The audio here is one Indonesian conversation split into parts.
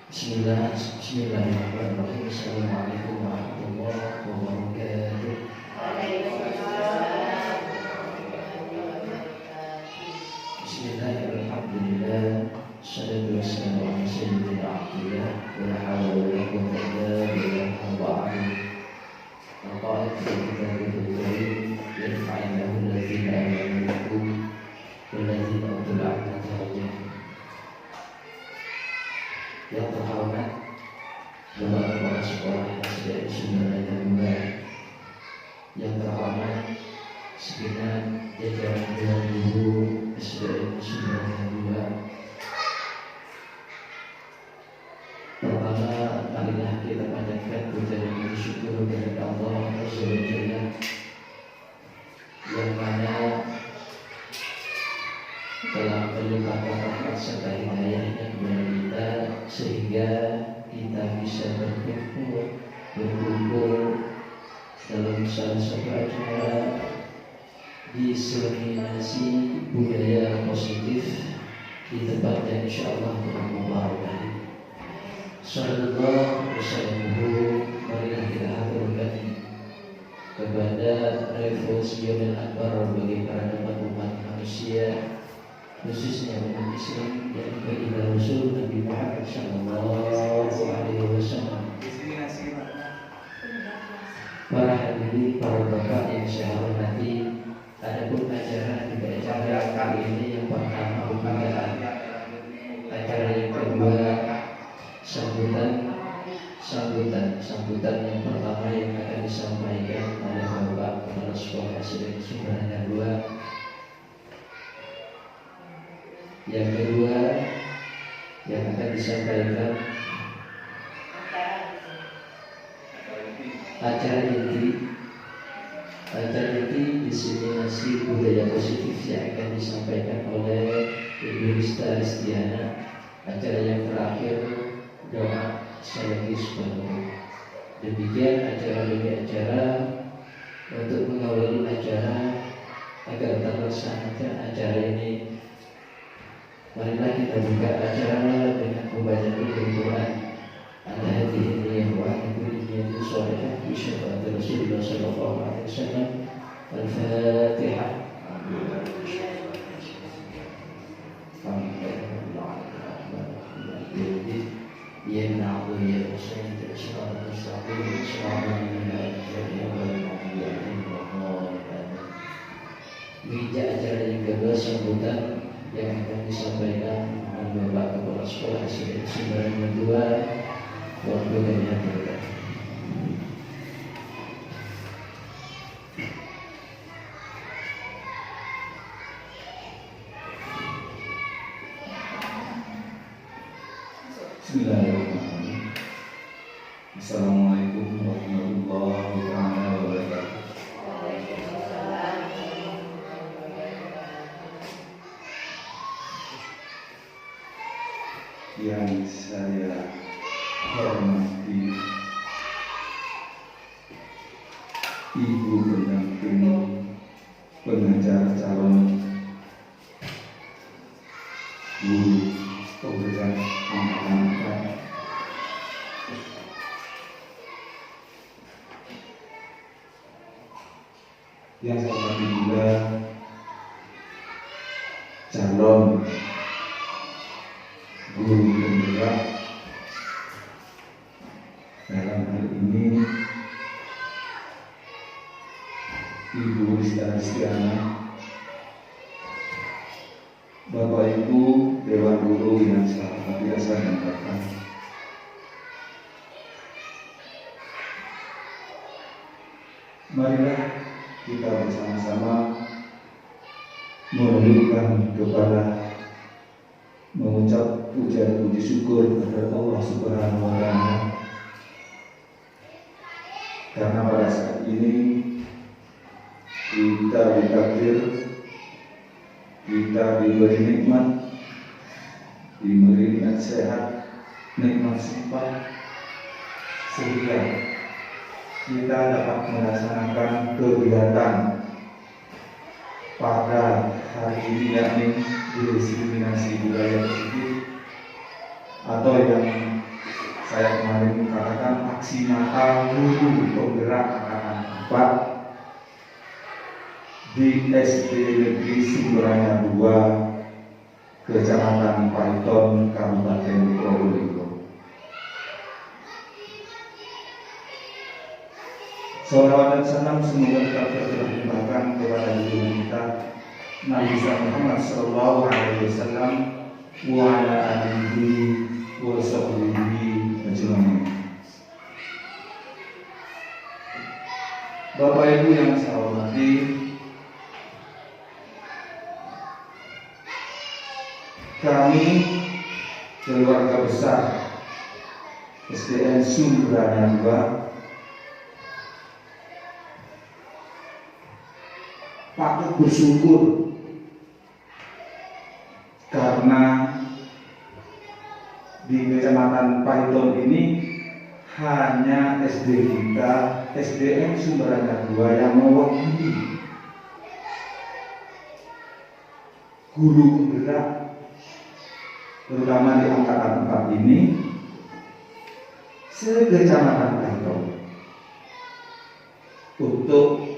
Bismillahirrahmanirrahim. Assalamualaikum warahmatullahi wabarakatuh. Bismillahirrahmanirrahim. Salatu wassalamu ala sayyidina Abdillah wa la hawla wa la quwwata illa billah. Al-Qa'id fi kitabihil karim yarfa'illahu alladhina amanu minkum walladhina utul 'ilma darajat. Yang terhormat Bapak Kepala Sekolah SDN Sumberjaya 2, yang terhormat segenap jajaran dewan guru SDN Sumberjaya 2. Pertama, marilah kita panjatkan puja dan bersyukur kepada Allah Azza wa Jalla, yang mana telah melimpahkan rahmat serta hidayahnya kepada kita sehingga kita bisa berkumpul dalam salah satu acara diseminasi budaya positif di tempat yang insyaallah bermubarak. Sallallahu wasallam. Marilah kita haturkan kepada revolusi akbar bagi peradaban umat manusia, khususnya umat Islam, yang beriman Rasul Nabi Muhammad Sallallahu Alaihi Wasallam. Para hadirin, para bapak yang saya hormati, adapun acara kali ini yang pertama merupakan acara yang kedua, sambutan yang pertama yang akan disampaikan oleh Bapak Kepala Sekolah SDN Sumberjaya 2. Yang kedua yang akan disampaikan acara inti diseminasi budaya positif yang akan disampaikan oleh Ibu Rista Ristiana. Acara yang terakhir doa Salafi Subhanahu. Demikian acara demi acara untuk mengawali acara agar terlaksana acara ini. Marilah kita buka acara dengan membaca Al-Quran. Al-Hadith ini wa al-Qur'an sholihah bi syafaat Rasulullah sallallahu alaihi wasallam. Al-Fatihah. Ya na'budu ya nasta'in ihdinas siratal mustaqim siratal ladzina an'amta acara yang kedua sambutan yang akan disampaikan oleh Bapak Kepala Sekolah SDN Sumberjaya 2. Waktu kami haturkan. Bismillahirrahmanirrahim. Assalamualaikum warahmatullahi wabarakatuh. Yang saya hormati Ibu pendamping pengajar calon guru pembelajaran anak-anak, yang saya hormati juga calon guru penggerak, dalam hal ini Ibu Rista Ristiana, Bapak Ibu Dewan Guru yang sangat biasa dan bahkan marilah kita bersama-sama menundukkan kepala, mengucap puja puji syukur kepada Allah Subhanahu wa Ta'ala, karena pada saat ini kita ditakdir, kita diberi nikmat, diberi nikmat sehat, nikmat sempat, sehingga kita dapat melaksanakan kegiatan pada hari ini, yakni diseminasi budaya positif atau yang saya kemarin katakan aksi nyata guru penggerak angkatan 4 di SD Negeri Sumberanya 2, Kecamatan Paiton, Kabupaten Probolinggo. Salawat dan salam semoga tetap tercurahkan kepada guru kita Nabi Muhammad Sallallahu Alaihi Wasallam wa ala alihi wa sahbihi ajma'in. Bapak Ibu yang saya hormati, kami keluarga besar SDN Sumberanya 2 patut bersyukur karena di Kecamatan Paiton ini hanya SD kita, SDN Sumberanya 2 yang mewakili guru penggerak terutama di angkatan 4 ini se-Kecamatan Paiton untuk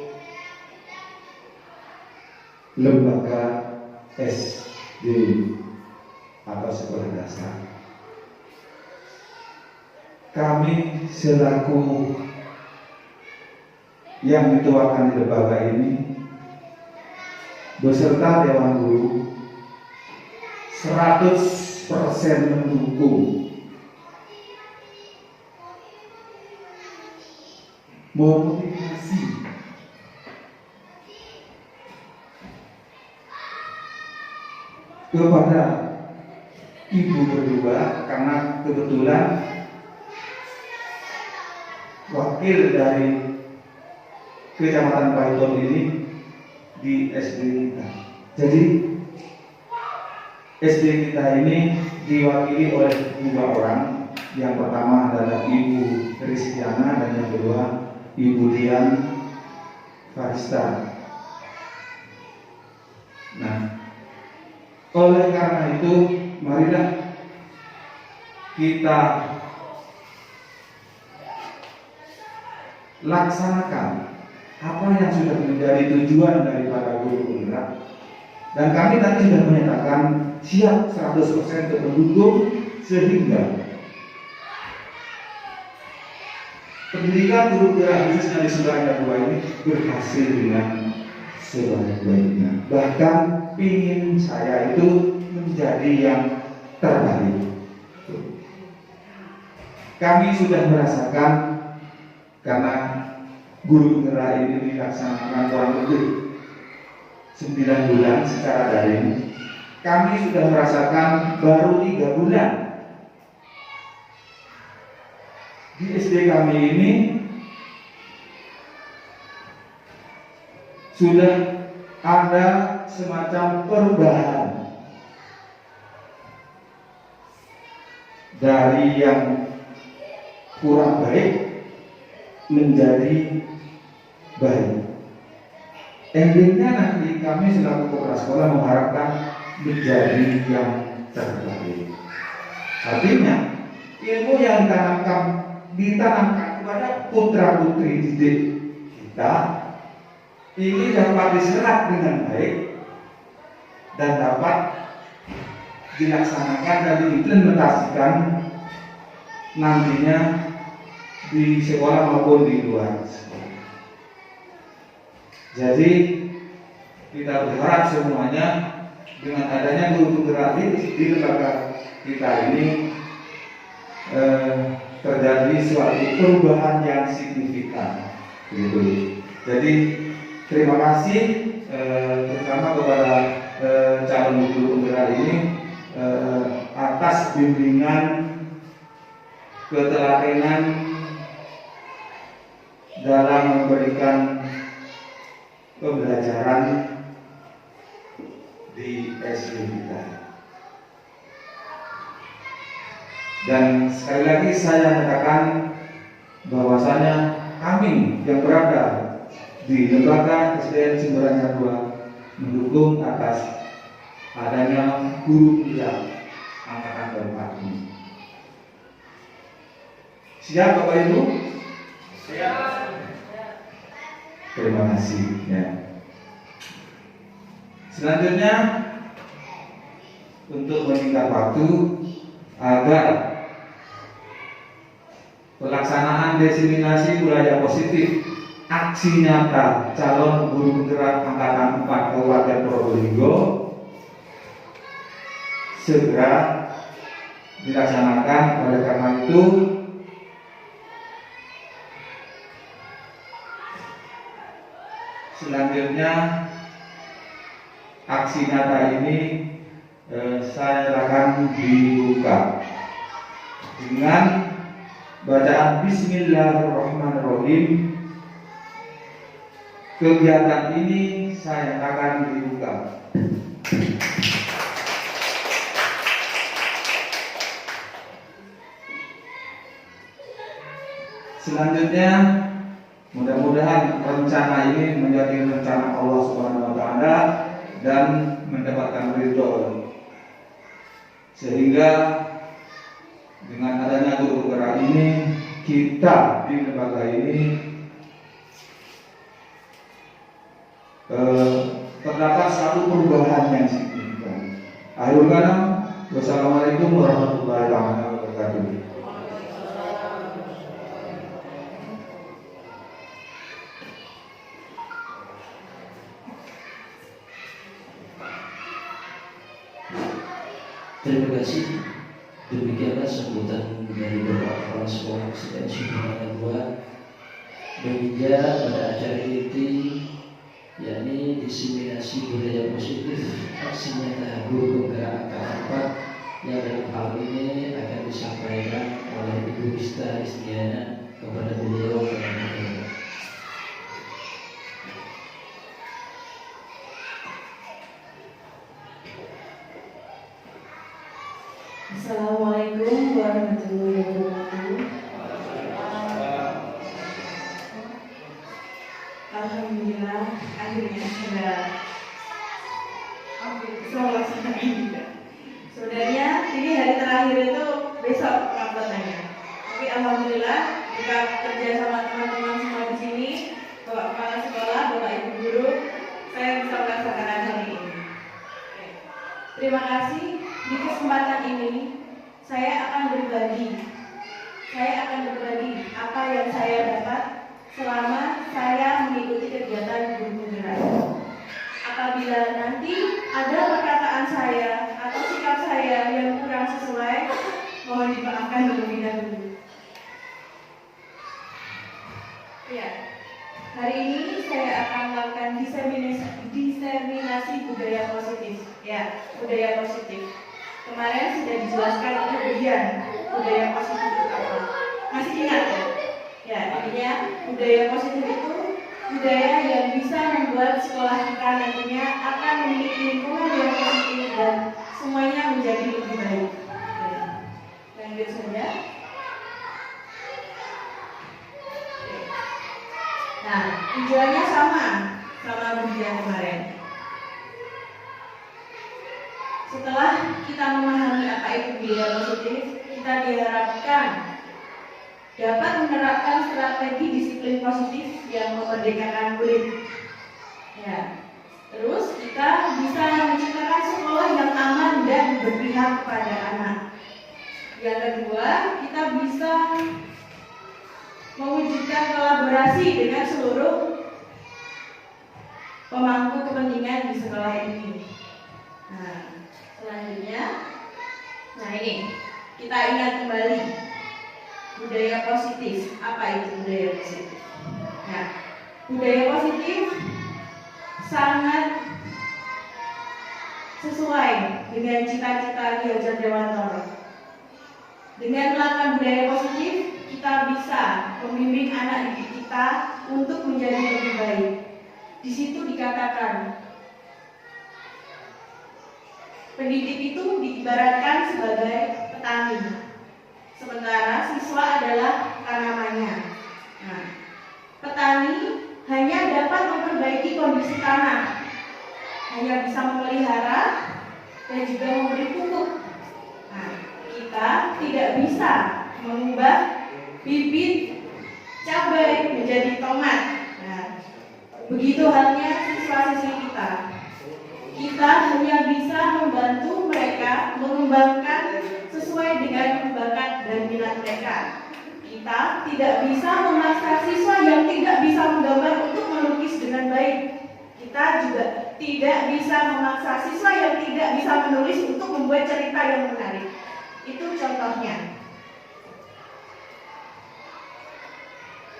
lembaga SD atau sekolah dasar. Kami selaku yang dituakan di lembaga ini beserta Dewan Guru 100% mendukung, memotivasi kepada ibu berdua karena kebetulan wakil dari Kecamatan Paiton ini di SD kita. Jadi SD kita ini diwakili oleh 2 orang. Yang pertama adalah Ibu Kristiana dan yang kedua Ibu Dian Farista. Nah, oleh karena itu marilah kita laksanakan apa yang sudah menjadi tujuan daripada guru penggerak, dan kami tadi sudah menyatakan siap 100% untuk mendukung sehingga pendidikan guru penggerak khususnya di Sumberanya 2 ini berhasil dengan sebaik-baiknya. Bahkan ingin saya itu menjadi yang terbaik. Kami sudah merasakan karena guru penggerak ini dilaksanakan kurang lebih 9 bulan secara daring. Kami sudah merasakan baru 3 bulan di SD kami ini sudah ada semacam perubahan dari yang kurang baik menjadi baik. Endingnya nanti kami selaku kepala sekolah mengharapkan menjadi yang terbaik. Artinya ilmu yang ditanamkan kepada putra putri didik kita ini dapat diserap dengan baik dan dapat dilaksanakan dan diimplementasikan nantinya di sekolah maupun di luar sekolah. Jadi kita berharap semuanya dengan adanya guru penggerak di lembaga kita ini terjadi suatu perubahan yang signifikan. Gitu. Jadi terima kasih terutama kepada calon guru penggerak ini atas bimbingan, ketelatenan dalam memberikan pembelajaran di SD kita. Dan sekali lagi saya katakan bahwasanya kami yang berada di lembaga SDN Sumberanya 2 mendukung atas adanya guru penggerak angkatan keempat ini. Siap Bapak Ibu? Siap. Terima kasih ya. Selanjutnya untuk menyingkat waktu agar pelaksanaan diseminasi budaya positif aksi nyata calon guru penggerak angkatan 4 Kabupaten Probolinggo segera dilaksanakan. Oleh karena itu selanjutnya aksi nyata ini saya akan dibuka dengan bacaan Bismillahirrahmanirrahim. Kegiatan ini saya akan dibuka. Selanjutnya mudah-mudahan rencana ini menjadi rencana Allah Subhanahu wa taala dan mendapatkan ridho, sehingga dengan adanya guru penggerak ini kita di lembaga ini terdapat satu perubahan yang signifikan. Akhirul kalam, wassalamualaikum warahmatullahi wabarakatuh. Terima kasih. Demikianlah sambutan dari Bapak Kepala Sekolah SDN Sudirman II meninjau pada acara inti, yakni diseminasi budaya positif aksi nyata guru penggerak angkatan 4 yang dalam hal ini akan disampaikan oleh Ibu Ista Istiana kepada beliau. Assalamualaikum warahmatullahi wabarakatuh. Alhamdulillah akhirnya sudah melaksanakan juga. Sebenarnya ini hari terakhir itu besok uploadannya. Tapi alhamdulillah kita kerja sama teman-teman semua di sini, Bapak Kepala Sekolah, Bapak Ibu Guru, saya bisa melaksanakan hari ini. Terima kasih. Di kesempatan ini saya akan berbagi apa yang saya dapat selama saya mengikuti kegiatan guru penggerak. Apabila nanti ada perkataan saya atau sikap saya yang kurang sesuai, mohon dimaafkan terlebih dahulu. Ya, hari ini saya akan melakukan diseminasi budaya positif. Ya, budaya positif. Kemarin sudah dijelaskan oleh Brian budaya positif itu apa. Masih ingat ya? Ya, intinya budaya positif itu budaya yang bisa membuat sekolah kita nantinya akan memiliki lingkungan yang positif dan semuanya menjadi lebih baik. Lanjut saja. Nah, tujuannya sama Brian kemarin. Setelah kita memahami apa itu budaya positif, kita diharapkan dapat menerapkan strategi disiplin positif yang memerdekakan murid. Ya. Terus kita bisa menciptakan sekolah yang aman dan berpihak kepada anak. Yang kedua, kita bisa mewujudkan kolaborasi dengan seluruh pemangku kepentingan di sekolah ini. Nah, selanjutnya, ini kita ingat kembali budaya positif. Apa itu budaya positif? Nah, budaya positif sangat sesuai dengan cita-cita Ki Hajar Dewantara. Dengan melakukan budaya positif, kita bisa membimbing anak didik kita untuk menjadi lebih baik. Di situ dikatakan pendidik itu diibaratkan sebagai petani, sementara siswa adalah tanamannya. Nah, petani hanya dapat memperbaiki kondisi tanah, hanya bisa memelihara dan juga memberi pupuk. Nah, kita tidak bisa mengubah bibit cabai menjadi tomat. Nah, begitu halnya siswa-siswi kita. Kita hanya bisa membantu mereka mengembangkan sesuai dengan bakat dan minat mereka. Kita tidak bisa memaksa siswa yang tidak bisa menggambar untuk melukis dengan baik. Kita juga tidak bisa memaksa siswa yang tidak bisa menulis untuk membuat cerita yang menarik. Itu contohnya.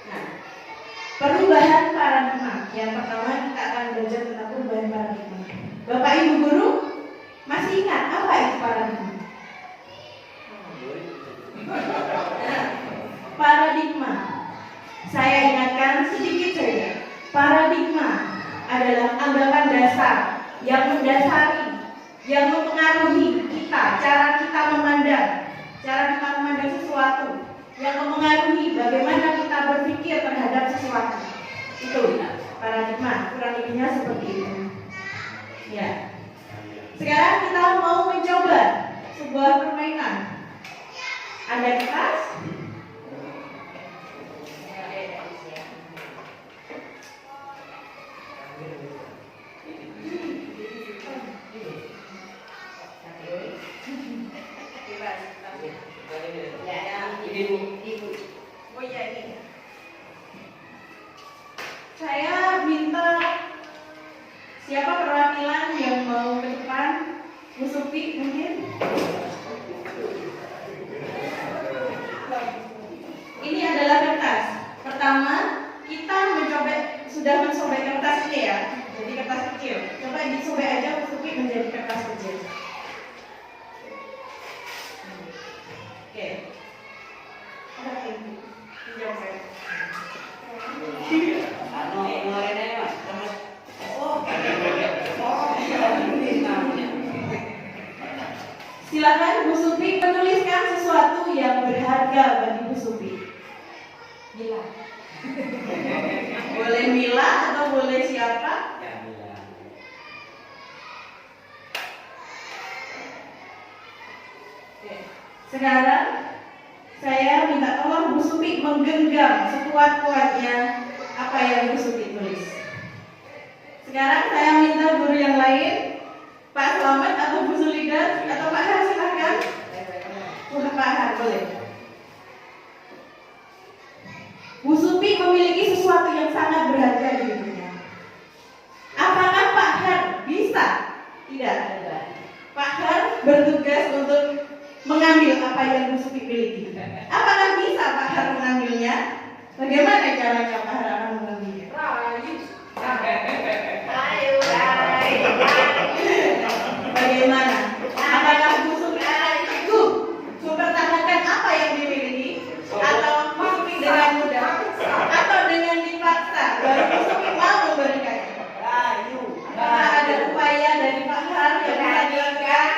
Nah, perubahan paradigma. Yang pertama kita akan belajar tentang perubahan paradigma. Bapak Ibu guru masih ingat apa itu paradigma? Paradigma. Saya ingatkan sedikit saja. Paradigma adalah anggapan dasar yang mendasari, yang mempengaruhi kita, cara kita memandang sesuatu, yang mempengaruhi bagaimana kita berpikir terhadap sesuatu. Itu paradigma, kurang lebihnya seperti itu. Ya. Sekarang kita mau mencoba sebuah permainan. Ada kertas? Saya minta siapa perwakilan yang mau ke depan? Bu Supi mungkin? Ini adalah kertas. Pertama, kita sudah mensobek kertas ini ya. Jadi kertas kecil. Coba disobek aja Bu Supi menjadi kertas kecil. Oke. Ada ini. Pinjam saya. Silakan Bu Supi menuliskan sesuatu yang berharga bagi Bu Supi. Mila. Boleh Mila atau boleh siapa? Ya, Mila. Oke. Sekarang saya minta tolong Bu Supi menggenggam sekuat-kuatnya apa yang Bu Supi tulis. Sekarang saya minta guru yang lain, Pak Selamat atau Bu Sulida atau Pak Har, silakan. Pak Har boleh. Bu Supi memiliki sesuatu yang sangat berharga di hidupnya. Apakah Pak Har bisa? Tidak. Pak Har bertugas untuk mengambil apa yang Bu Supi miliki. Apakah bisa Pak Har mengambilnya? Bagaimana caranya Pak Har akan mengambilnya? Bagaimana? Apakah Bu Supi mempertahankan apa yang dimiliki, atau Bu Supi dengan mudah, atau dengan dipaksa baru Bu Supi mau memberikannya? Apakah ada upaya dari Pak Har yang bisa dilakukan?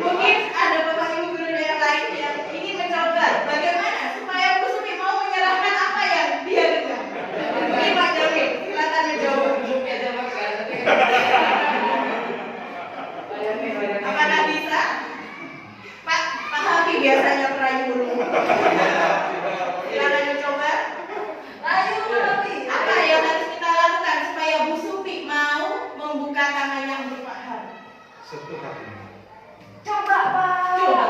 Mungkin ada Bapak Ibu guru yang lain yang ingin mencoba bagaimana supaya Bu Supi mau menyerahkan apa yang dia genggam. Mungkin Pak Jamil, silakan menjawab. Apakah bisa? Pak Hafi biasanya perayu burung. Silakan mencoba. Apa yang harus kita lakukan supaya Bu Supi mau membuka tangannya untuk Pak Har? Sentuh hatinya. Coba Pak. Coba.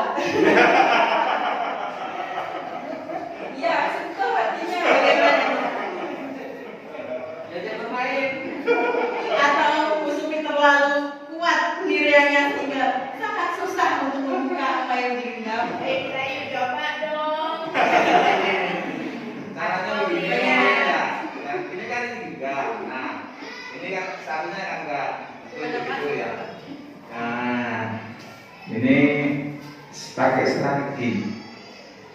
Ya, sentuh hatinya. Bagaimana? Jajak bermain. Atau Bu Supi terlalu kuat pendiriannya sehingga sangat susah untuk membuka apa yang digenggam. Saya coba dong. Caranya begini ya. Ini kan enggak. Nah, ini kan seharusnya kan enggak begitu ya. Nah, ini pakai strategi,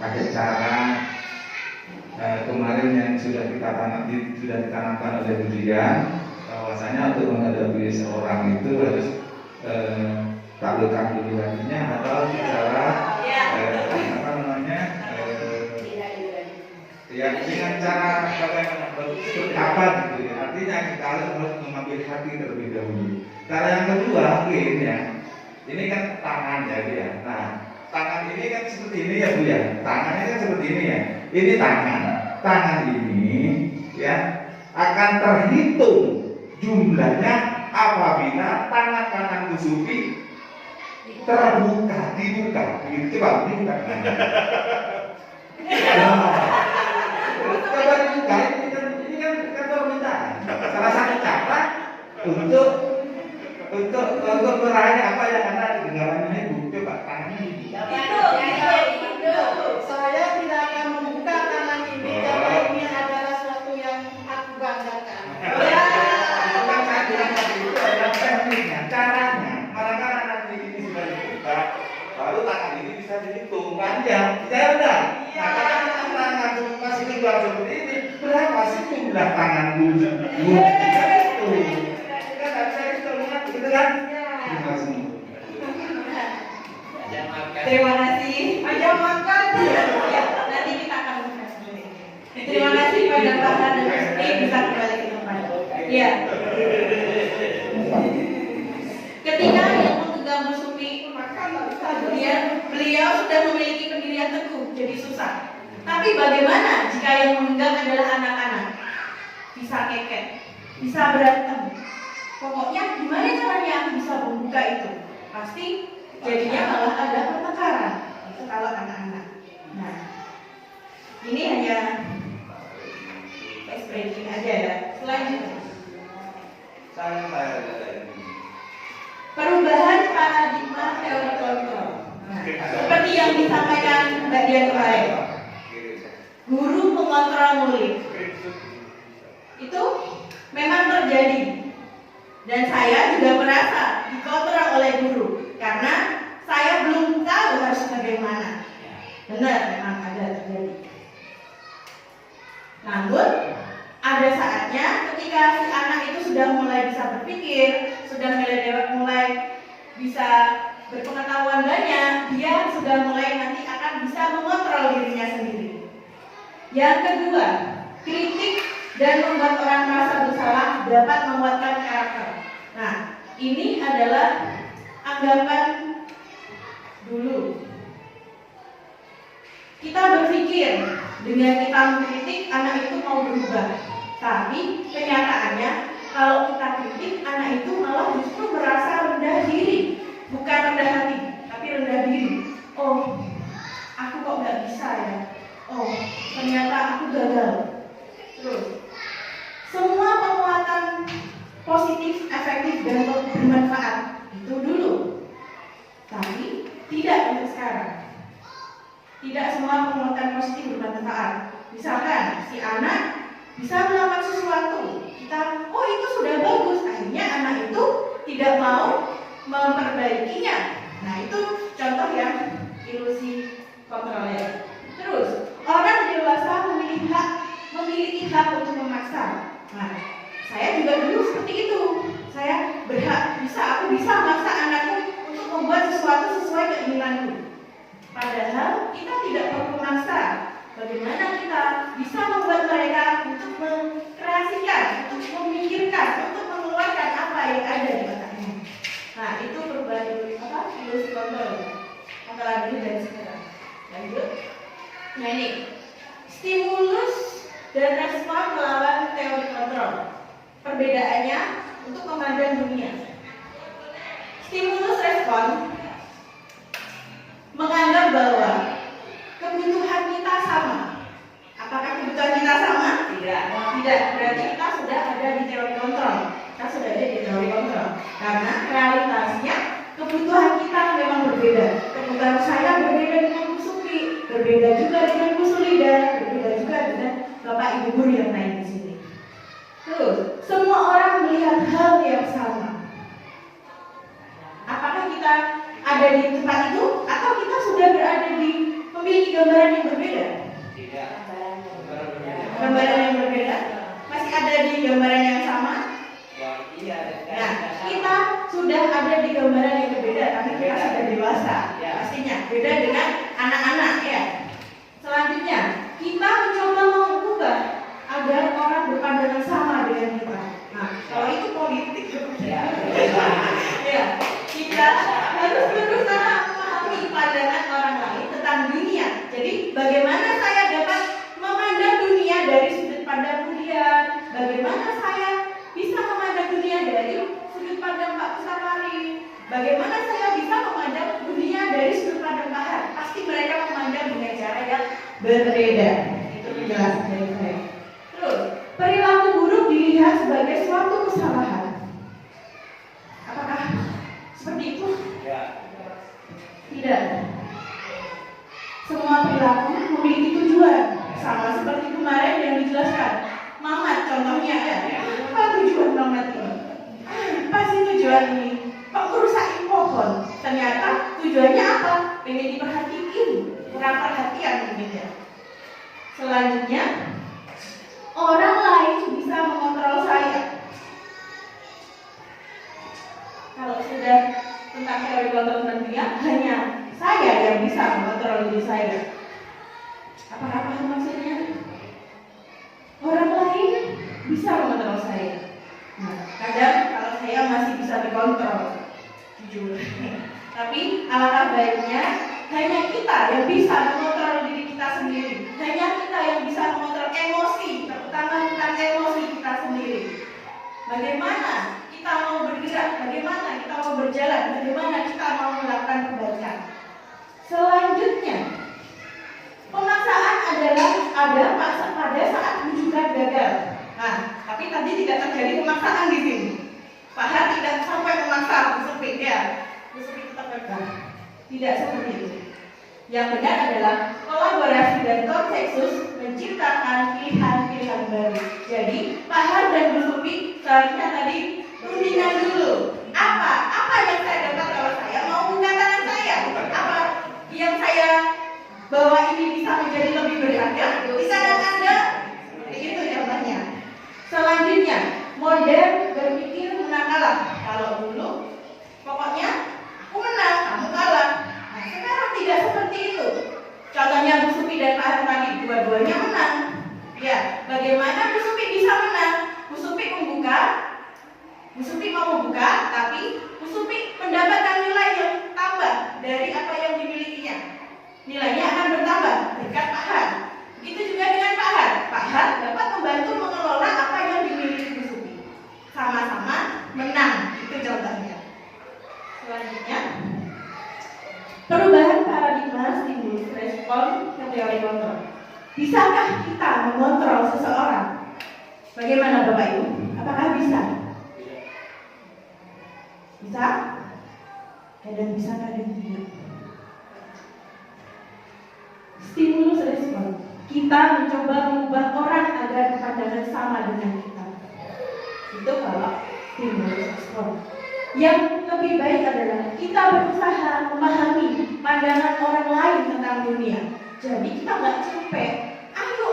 pakai cara kemarin yang sudah ditanamkan oleh Budian, bahwasanya untuk menghadapi seorang itu harus taklukkan dulu hatinya atau cara apa namanya ya dengan cara bagaimana seperti apa gitu ya. Artinya kita harus mengambil hati terlebih dahulu. Cara yang kedua mungkin ya Ini kan tangan ya Bu ya. Nah, tangan ini kan seperti ini ya Bu ya. Tangan ini kan seperti ini ya. Ini tangan. Tangan ini ya akan terhitung jumlahnya apabila tangan kanan Bu Sufi dibuka. Begitu coba dibuka. Coba dibuka. Ini kan permintaan. Salah satu cara untuk meraih apa yang Anda dengarkan ini Bu. Coba tangannya dibuka. Itu. Saya tidak akan membuka tangan ini karena ini adalah suatu yang aku banggakan. Bukan saya bilang tadi itu adalah tekniknya, caranya. Manakala nanti ini sudah dibuka, baru tangan ini bisa dihitung panjang. Ya udah. Nah, karena tangan masih keluar seperti ini, berapa sih jumlah tangan Bu? Itu. Kita nggak bisa hitung, gitu kan? Terima kasih. Terima kasih. Aja makan. Ya, nanti kita akan buka sendiri. Terima kasih pada Pak dan Sufi bisa kembali ke tempat. Ya. Ketika yang mengganggu Bu Sufi, beliau sudah memiliki pendirian teguh, jadi susah. Tapi bagaimana jika yang menggenggam adalah anak-anak? Bisa keket, bisa berantem. Pokoknya gimana caranya aku bisa membuka itu? Pasti jadinya malah ada pertengkaran. Itu kalau anak-anak. Nah, ini hanya expression aja ya. Selanjutnya, perubahan paradigma teori kontrol. Nah, seperti yang disampaikan Mbak Dian kemarin, guru mengontrol murid. Itu memang terjadi. Dan saya juga merasa dikontrol oleh guru karena saya belum tahu harus bagaimana. Benar, memang ada terjadi. Namun ada saatnya ketika si anak itu sudah mulai bisa berpikir, sudah mulai bisa berpengetahuan banyak, dia sudah mulai nanti akan bisa mengontrol dirinya sendiri. Yang kedua, kritik dan membuat orang merasa bersalah dapat menguatkan karakter. Nah, ini adalah anggapan dulu. Kita berpikir dengan kita mengkritik anak itu mau berubah, tapi kenyataannya kalau kita kritik anak itu malah justru merasa rendah diri, bukan rendah hati, tapi rendah diri. Oh, aku kok nggak bisa ya. Oh, ternyata aku gagal. Terus, semua penguatan positif, efektif dan bermanfaat itu dulu, tapi tidak untuk sekarang. Tidak semua penguatan positif bermanfaat. Misalkan si anak bisa melakukan sesuatu, kita, oh itu sudah bagus, akhirnya anak itu tidak mau memperbaikinya. Nah itu contoh yang ilusi kontroler. Terus orang dewasa memiliki hak untuk memaksa. Nah, saya juga dulu seperti itu. Saya aku bisa memaksa anakku untuk membuat sesuatu sesuai keinginanku. Padahal kita tidak perlu memaksa. Bagaimana kita bisa membuat mereka untuk mengkreasikan, untuk memikirkan, untuk mengeluarkan apa yang ada di otaknya. Nah, itu perubahan ilusi kontrol antara dulu dan sekarang. Lanjut. Nah ini, stimulus dan respon melawan teori kontrol. Perbedaannya untuk memandang dunia. Stimulus respon menganggap bahwa kebutuhan kita sama. Apakah kebutuhan kita sama? Tidak. Berarti kita sudah ada di teori kontrol. Karena realitasnya kebutuhan kita memang berbeda. Kebutuhan saya berbeda dengan Bu Sufi, berbeda juga dengan Bu Suli, dan berbeda juga dengan Bapak Ibu guru yang lain di sini. Terus, semua orang melihat hal yang sama. Apakah kita ada di tempat itu atau kita sudah berada di memiliki gambaran yang berbeda? Tidak. Gambaran yang berbeda? Masih ada di gambaran yang sama? Iya. Nah, kita sudah ada di gambaran yang berbeda, tapi kita sudah dewasa. Pastinya beda dengan anak-anak ya. Selanjutnya, kita mencoba mengubah agar berbeda. Itu penjelasan dari saya. Terus, perilaku buruk dilihat sebagai suatu kesalahan. Apakah seperti itu? Tidak. Semua perilaku memiliki tujuan. Sama seperti kemarin yang dijelaskan. Mamat contohnya ya. Apa tujuan mamat ini? Apa sih tujuan ini? Kok kerusakin pohon? Ternyata tujuannya apa? Pengen diperhatiin, kurang perhatian mungkin ya. Selanjutnya, orang lain bisa mengontrol saya. Kalau sudah tentang teori kontrol dunia, hanya saya yang bisa mengontrol diri saya. Apakah paham maksudnya? Orang lain bisa mengontrol saya. Nah, kadang kalau saya masih bisa dikontrol, jujur. Tapi alangkah baiknya hanya kita yang bisa mengontrol diri kita sendiri. Hanya kita yang bisa mengontrol emosi, terutama tentang emosi kita sendiri. Bagaimana kita mau bergerak, bagaimana kita mau berjalan, bagaimana kita mau melakukan kebaikan. Selanjutnya, pemaksaan adalah ada pada saat rujukan gagal. Nah, tapi tadi tidak terjadi pemaksaan di sini. Pak Har tidak sampai memaksa Busupik ya. Busupik tetap gagal. Tidak seperti itu. Yang benar adalah kolaborasi dan konsensus menciptakan pilihan-pilihan baru. Jadi, Pak Har dan Busupik seharusnya tadi rundingan dulu. Apa yang saya dapat kalau saya mau buka tangan saya? Apa yang saya bawa ini bisa menjadi lebih berharga? Bisa dan Anda? Itu contohnya. Selanjutnya, model berpikir menang kalah. Kalau dulu, pokoknya aku menang, kamu kalah. Nah, sekarang tidak seperti itu. Contohnya Bu Supi dan Pak Har tadi, dua-duanya menang. Ya, bagaimana Bu Supi bisa menang? Bu Supi mau membuka, tapi Bu Supi mendapatkan nilai yang tambah dari apa yang dimilikinya. Nilainya akan bertambah berkat Pak Har. Begitu juga dengan Pak Har. Pak Har dapat membantu mengelola apa yang dimiliki Bu Supi. Sama-sama menang. Itu contohnya. Selanjutnya, perubahan paradigma stimulus respon ke teori kontrol. Bisakah kita mengontrol seseorang? Bagaimana Bapak Ibu? Apakah bisa? Bisa? Kadang bisa, kadang tidak. Stimulus respon. Kita mencoba mengubah orang agar berpandangan sama dengan kita. Itu kalau stimulus respon. Yang lebih baik adalah kita berusaha memahami pandangan orang lain tentang dunia. Jadi kita nggak capek. Ayo,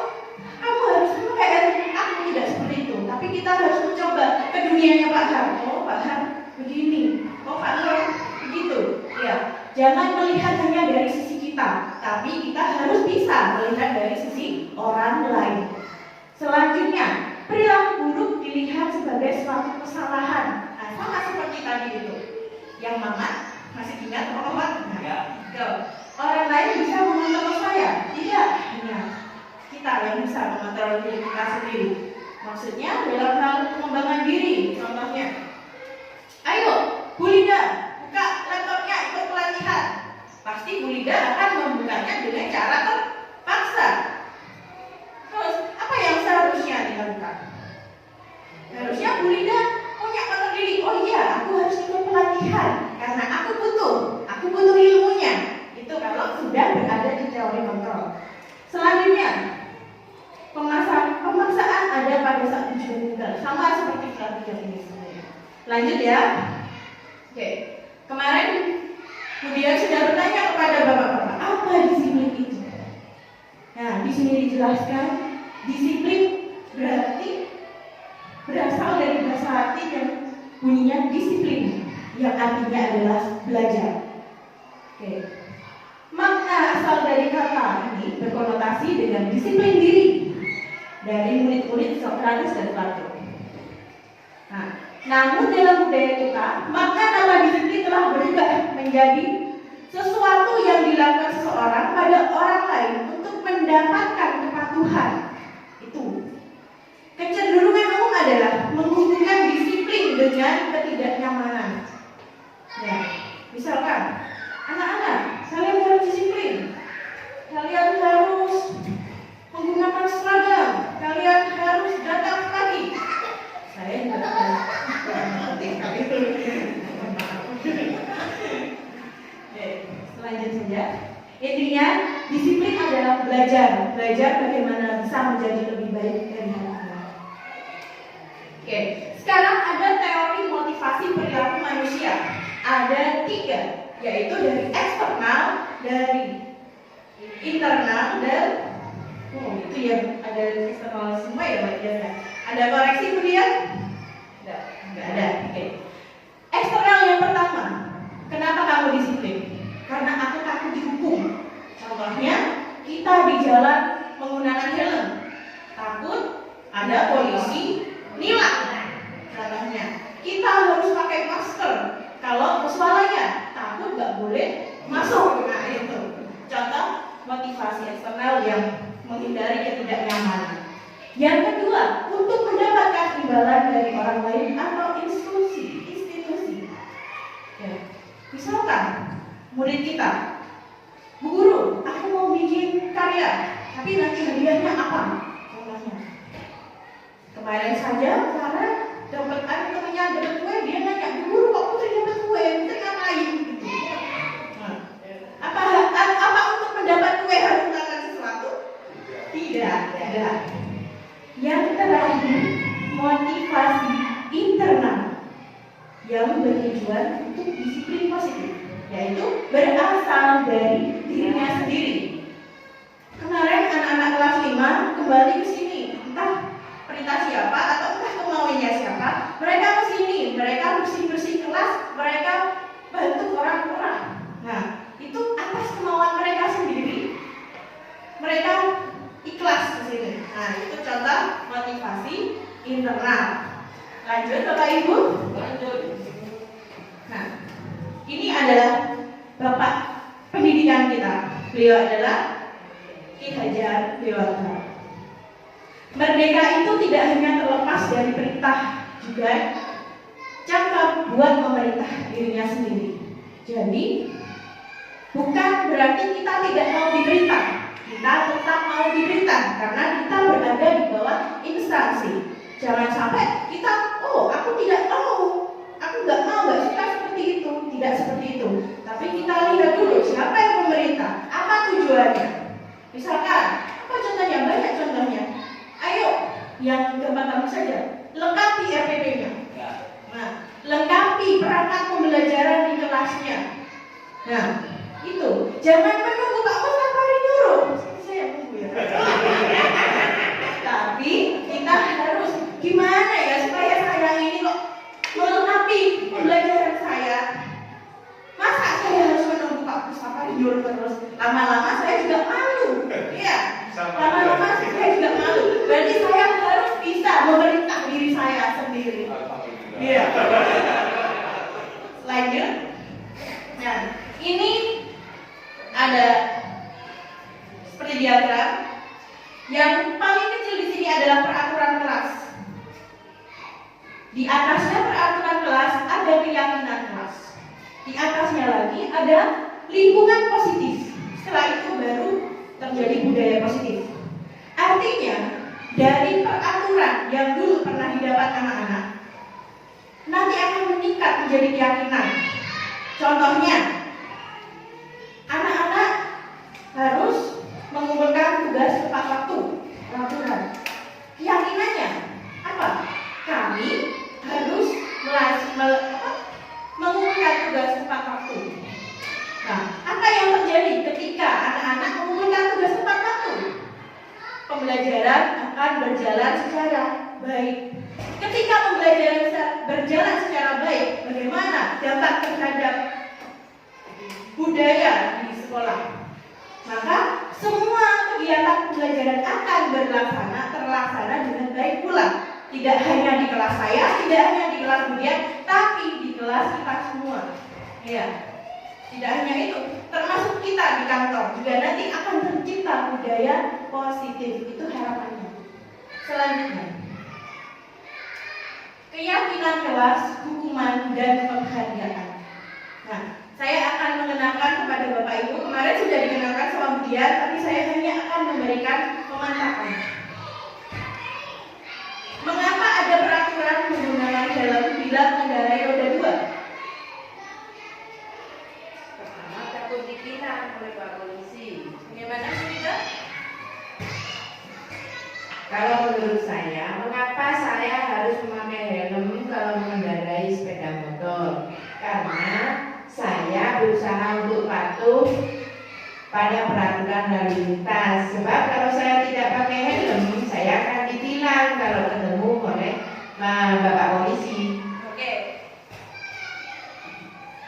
kamu harus kayak aku tidak seperti itu. Tapi kita harus mencoba ke dunianya Pak Har. Oh Pak Har begini. Oh Pak Har begitu. Ya, jangan melihat hanya dari sisi kita, tapi kita harus bisa melihat dari sisi orang lain. Selanjutnya, perilaku buruk dilihat sebagai suatu kesalahan. Nah, sama seperti tadi itu. Yang Mamat masih ingat Mamat? Nah, orang lain bisa mengontrol saya. Tidak, hanya kita yang bisa mengontrol diri kita sendiri. Maksudnya dalam hal pengembangan diri. Contohnya, ayo Bu Linda, buka laptopnya, ikut pelatihan. Pasti Bu Linda akan membukanya dengan cara terpaksa. Terus, apa yang seharusnya dilakukan? Harusnya Bu Linda punya kontrol diri. Oh iya, aku harus ikut pelatihan karena aku butuh ilmunya. Itu kalau sudah berada di teori kontrol. Selanjutnya, pemaksaan ada pada saat tujuan gagal. Sama seperti strategi ini sebenarnya. Lanjut ya. Oke, kemarin kemudian sudah bertanya kepada bapak-bapak, apa disiplin itu? Nah, di sini dijelaskan disiplin berarti berasal dari bahasa Latin yang bunyinya disiplin, yang artinya adalah belajar. Oke. Makna asal dari kata ini berkonotasi dengan disiplin diri dari murid-murid Socrates dan Plato. Nah, namun dalam budaya kita, makna kata disiplin telah berubah menjadi sesuatu yang dilakukan seseorang pada orang lain untuk mendapatkan kepatuhan. Itu. Kecenderungan umum adalah menghubungkan disiplin dengan ketidaknyamanan. Ya, misalkan, anak-anak, kalian harus disiplin. Kalian harus eksternal semua ya Pak ya. Ada koreksi kemudian? Enggak ada. Oke. Eksternal yang pertama, kenapa kamu disiplin? Karena aku takut dihukum. Contohnya, kita di jalan menggunakan helm, takut ada polisi nilang. Contohnya, kita harus pakai masker kalau ke swalayan, takut nggak boleh masuk. Nah itu contoh motivasi eksternal yang menghindari ketidaknyamanan. Yang kedua, untuk mendapatkan imbalan dari orang lain atau institusi. Ya. Misalkan murid kita, Bu Guru, aku mau bikin karya, tapi nanti hadiahnya apa? Contohnya, kemarin saja Farah dapat temennya dapat kue, dia nanya, Bu Guru kok Putri dapat kue, Putri ngapain? Gitu. Nah, apa untuk mendapat kue harus melakukan sesuatu? Tidak. Yang terakhir, motivasi internal yang bertujuan untuk disiplin positif, yaitu berasal dari dirinya sendiri. Kemarin anak-anak kelas 5 kembali ke sini, entah perintah siapa atau entah kemauannya siapa, mereka ke sini, mereka bersih-bersih kelas, mereka bantu orang-orang. Nah, itu atas kemauan mereka sendiri. Mereka ikhlas ke sini. Nah, itu contoh motivasi internal. Lanjut Bapak Ibu? Lanjut. Nah, ini adalah Bapak pendidikan kita. Beliau adalah Ki Hajar Dewantara. Merdeka itu tidak hanya terlepas dari perintah, juga cakap buat memerintah dirinya sendiri. Jadi, bukan berarti kita tidak mau diperintah. Kita tetap mau diperintah karena kita berada di bawah instansi. Jangan sampai kita, aku tidak mau, aku nggak suka seperti itu, tidak seperti itu. Tapi kita lihat dulu siapa yang memerintah, apa tujuannya. Misalkan, apa contohnya? Banyak contohnya. Ayo, yang gampang saja, lengkapi RPP-nya. Nah, lengkapi perangkat pembelajaran di kelasnya. Nah, itu jangan menunggu Pak Mustafa nyuruh. Saya tunggu ya. Tapi kita harus gimana ya supaya saya ini kok melengkapi pembelajaran saya. Masa saya harus menunggu Pak Mustafa nyuruh terus? Lama-lama saya juga malu. Iya. Lama-lama saya juga malu. Berarti saya harus bisa memerintah diri saya sendiri. Iya. Lanjut. Nah, ini ada seperti diagram. Yang paling kecil di sini adalah peraturan kelas. Di atasnya peraturan kelas ada keyakinan kelas. Di atasnya lagi ada lingkungan positif. Setelah itu baru terjadi budaya positif. Artinya dari peraturan yang dulu pernah didapat anak-anak nanti akan meningkat menjadi keyakinan. Contohnya, anak-anak harus mengumpulkan tugas tepat waktu, peraturan. Keyakinannya apa? Kami harus mengumpulkan tugas tepat waktu. Nah, apa yang terjadi ketika anak-anak mengumpulkan tugas tepat waktu? Pembelajaran akan berjalan secara baik. Ketika pembelajaran berjalan secara baik, bagaimana dampak terhadap budaya di sekolah? Maka semua kegiatan pembelajaran akan terlaksana dengan baik pula. Tidak hanya di kelas saya, tidak hanya di kelas Budian, tapi di kelas kita semua. Ya, tidak hanya itu, termasuk kita di kantor juga nanti akan tercipta budaya positif. Itu harapannya. Selanjutnya, keyakinan kelas, hukuman, dan penghargaan. Nah, saya akan mengenalkan kepada Bapak Ibu. Kemarin sudah dikenalkan sama Budian, tapi saya hanya akan memberikan pemantapan. Mengapa ada peraturan menggunakan helm bila mengendarai roda 2? Pertama, takut ditilang oleh Pak Polisi. Bagaimana Sudah? Kalau menurut saya, mengapa saya harus memakai helm kalau mengendarai sepeda motor? Karena saya berusaha untuk patuh pada peraturan lalu lintas. Sebab kalau saya tidak pakai helm, saya akan ditilang kalau ketemu oleh Bapak polisi. Oke.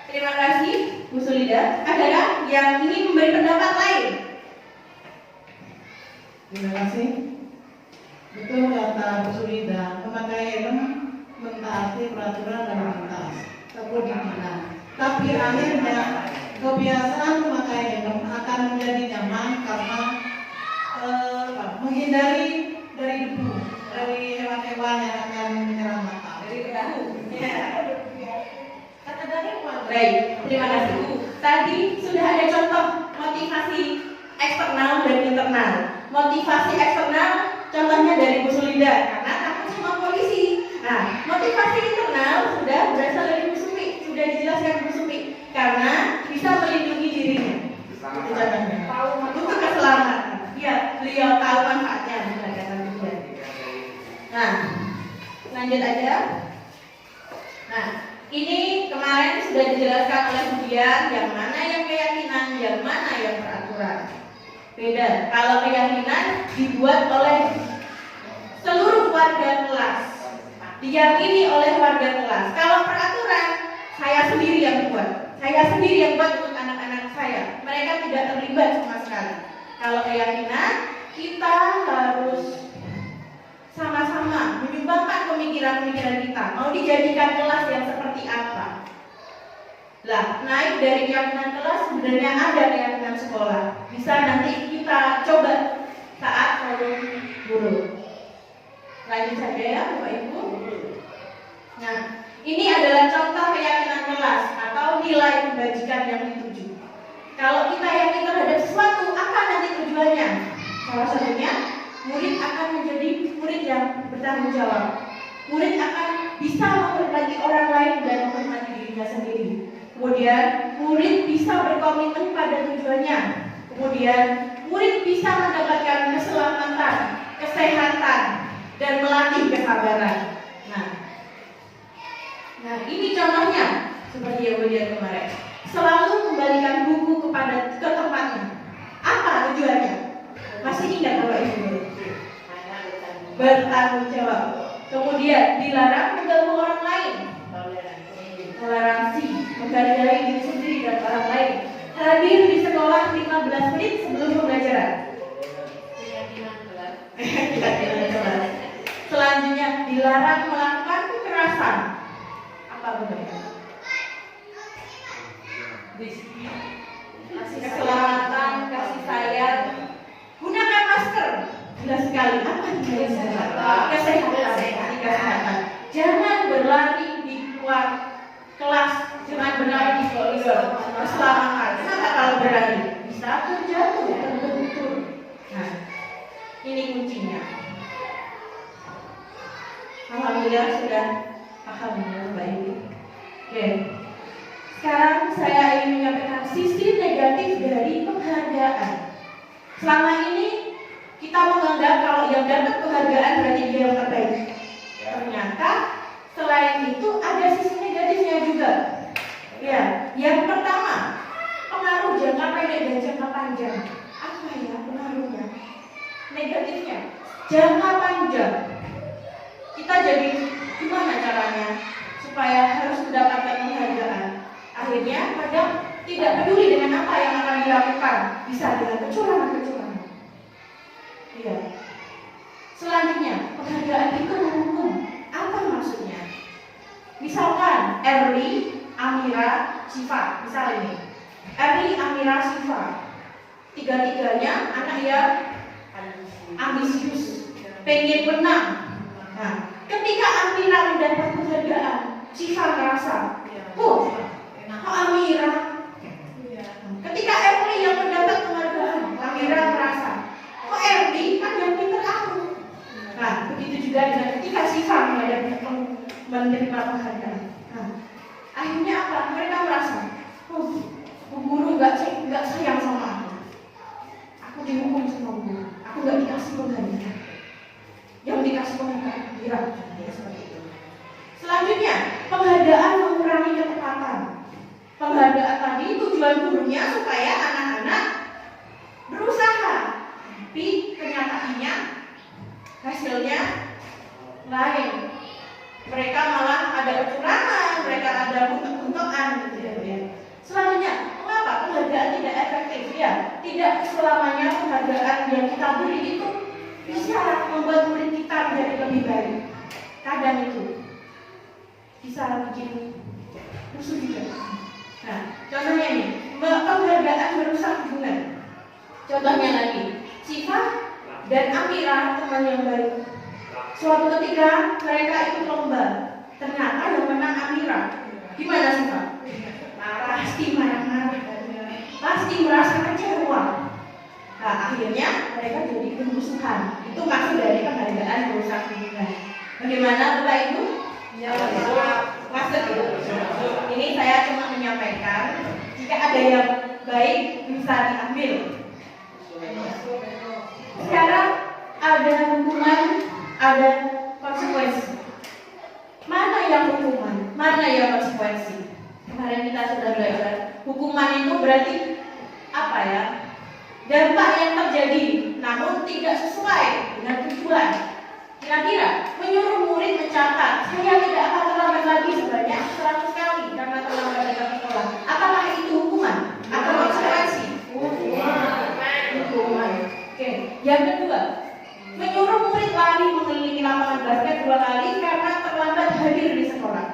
Terima kasih Bu Sulida. Adakah yang ingin memberi pendapat lain? Terima kasih. Betul kata Bu Sulida, memakai helm mentaati peraturan lalu lintas kedisiplinan. Tapi akhirnya kebiasaan memakai helm akan menjadi nyaman karena menghindari dari debu, dari hewan-hewan yang akan menyerang mata. Dari debu. Kata dari apa? Baik, terima kasih Bu. Tadi sudah ada contoh motivasi eksternal dan internal. Motivasi eksternal contohnya dari Bu Sulida karena takut sama polisi. Nah, motivasi internal sudah berasal dari Bu Sumi, sudah dijelaskan Bu Sumi karena bisa melindungi dirinya. Itu contohnya. Untuk keselamatan. Ya, beliau tahu manfaatnya menggunakan tujuan. Nah, lanjut aja. Nah, ini kemarin sudah dijelaskan oleh Budian yang mana yang keyakinan, yang mana yang peraturan. Beda. Kalau keyakinan dibuat oleh seluruh warga kelas, diyakini oleh warga kelas. Kalau peraturan, saya sendiri yang buat. Saya sendiri yang buat untuk anak-anak saya. Mereka tidak terlibat sama sekali. Kalau keyakinan, kita harus sama-sama menyumbangkan pemikiran-pemikiran kita. Mau dijadikan kelas yang seperti apa? Lah, naik dari keyakinan kelas sebenarnya ada keyakinan sekolah. Bisa nanti kita coba saat forum guru. Lanjut saja ya Bapak Ibu. Nah, ini adalah contoh keyakinan kelas atau nilai kebajikan yang dituju. Kalau kita yakin terhadap sesuatu, apa nanti tujuannya? Salah satunya, murid akan menjadi murid yang bertanggung jawab. Murid akan bisa menghormati orang lain dan menghormati dirinya sendiri. Kemudian, murid bisa berkomitmen pada tujuannya. Kemudian, murid bisa mendapatkan keselamatan, kesehatan, dan melatih kesabaran. Nah, ini contohnya seperti yang Budian kemarin. Selalu kembalikan buku ke tempatnya. Apa tujuannya? Masih ingat Bapak Ibu? Bertanggung jawab. Kemudian dilarang mengganggu orang lain. Toleransi, menghargai diri sendiri dan orang lain. Hadir di sekolah 15 menit sebelum pembelajaran. Selanjutnya dilarang melakukan kekerasan. Apa benarnya? Kasih keselamatan, kasih sayang, gunakan masker. Jelas sekali. Apa kesehatan. Jangan berlari di luar kelas, jangan berlari di koridor. Keselamatan. Kenapa kalau berlari? Bisa terjatuh, terbentur. Nah, ini kuncinya. Alhamdulillah sudah paham ya Mbak Ibu. Oke. Sekarang saya ingin menyampaikan sisi negatif dari penghargaan. Selama ini kita menganggap kalau yang dapat penghargaan berarti dia yang terbaik. Ternyata selain itu ada sisi negatifnya juga. Ya, yang pertama pengaruh jangka pendek dan jangka panjang. Apa ya pengaruhnya? Negatifnya jangka panjang. Kita jadi gimana caranya supaya harus mendapatkan penghargaan? Akhirnya kadang tidak peduli dengan apa yang akan dilakukan, bisa dengan kecurangan. Iya. Selanjutnya, penghargaan itu menghukum. Apa maksudnya? Misalkan Erli, Amira, Siva, misal ini. Erli, Amira, Siva. Tiga-tiganya anak yang ambisius, pengen menang. Nah, ketika Amira mendapat penghargaan, Siva merasa, oh, Amira. Ketika Erli yang mendapat penghargaan, Amira merasa, kok Erli kan yang pintar aku. Nah, begitu juga dengan ketika Siva menerima penghargaan. Nah, akhirnya apa? Mereka merasa, oh, bu guru nggak sayang sama aku. Aku dihukum sama guru. Aku nggak dikasih penghargaan. Yang dikasih penghargaan Amira. Seperti itu. Selanjutnya, penghargaan mengurangi ketepatan. Penghargaan tadi tujuan gurunya supaya anak-anak berusaha, tapi kenyataannya hasilnya lain. Mereka malah ada kecurangan, mereka ada untung-untungan gitu ya. Selanjutnya, mengapa penghargaan tidak efektif? Ya, tidak selamanya penghargaan yang kita beri itu bisa membuat murid kita menjadi lebih baik. Kadang itu bisa bikin musuh juga. Nah, contohnya nih, penghargaan merusak hubungan. Contohnya lagi, Syifa dan Amira teman yang baik. Suatu ketika mereka ikut lomba, ternyata yang menang Amira. Gimana Syifa? Pasti marah-marah, pasti merasa kecewa. Nah, akhirnya mereka jadi bermusuhan. Itu maksud dari penghargaan merusak hubungan. Bagaimana Bapak Ibu? Maksud itu. Ini saya cuma menyampaikan jika ada yang baik bisa diambil. Sekarang ada hukuman, ada konsekuensi. Mana yang hukuman? Mana yang konsekuensi? Kemarin kita sudah belajar. Hukuman itu berarti apa ya? Dampak yang terjadi, namun tidak sesuai dengan tujuan. Kira-kira menyuruh murid mencatat, saya tidak akan terlambat lagi sebanyak 100 kali karena terlambat datang ke sekolah. Apakah itu hukuman atau konsekuensi? Hukuman. Oke. Yang kedua, menyuruh murid lari mengelilingi lapangan basket 2 kali karena terlambat hadir di sekolah.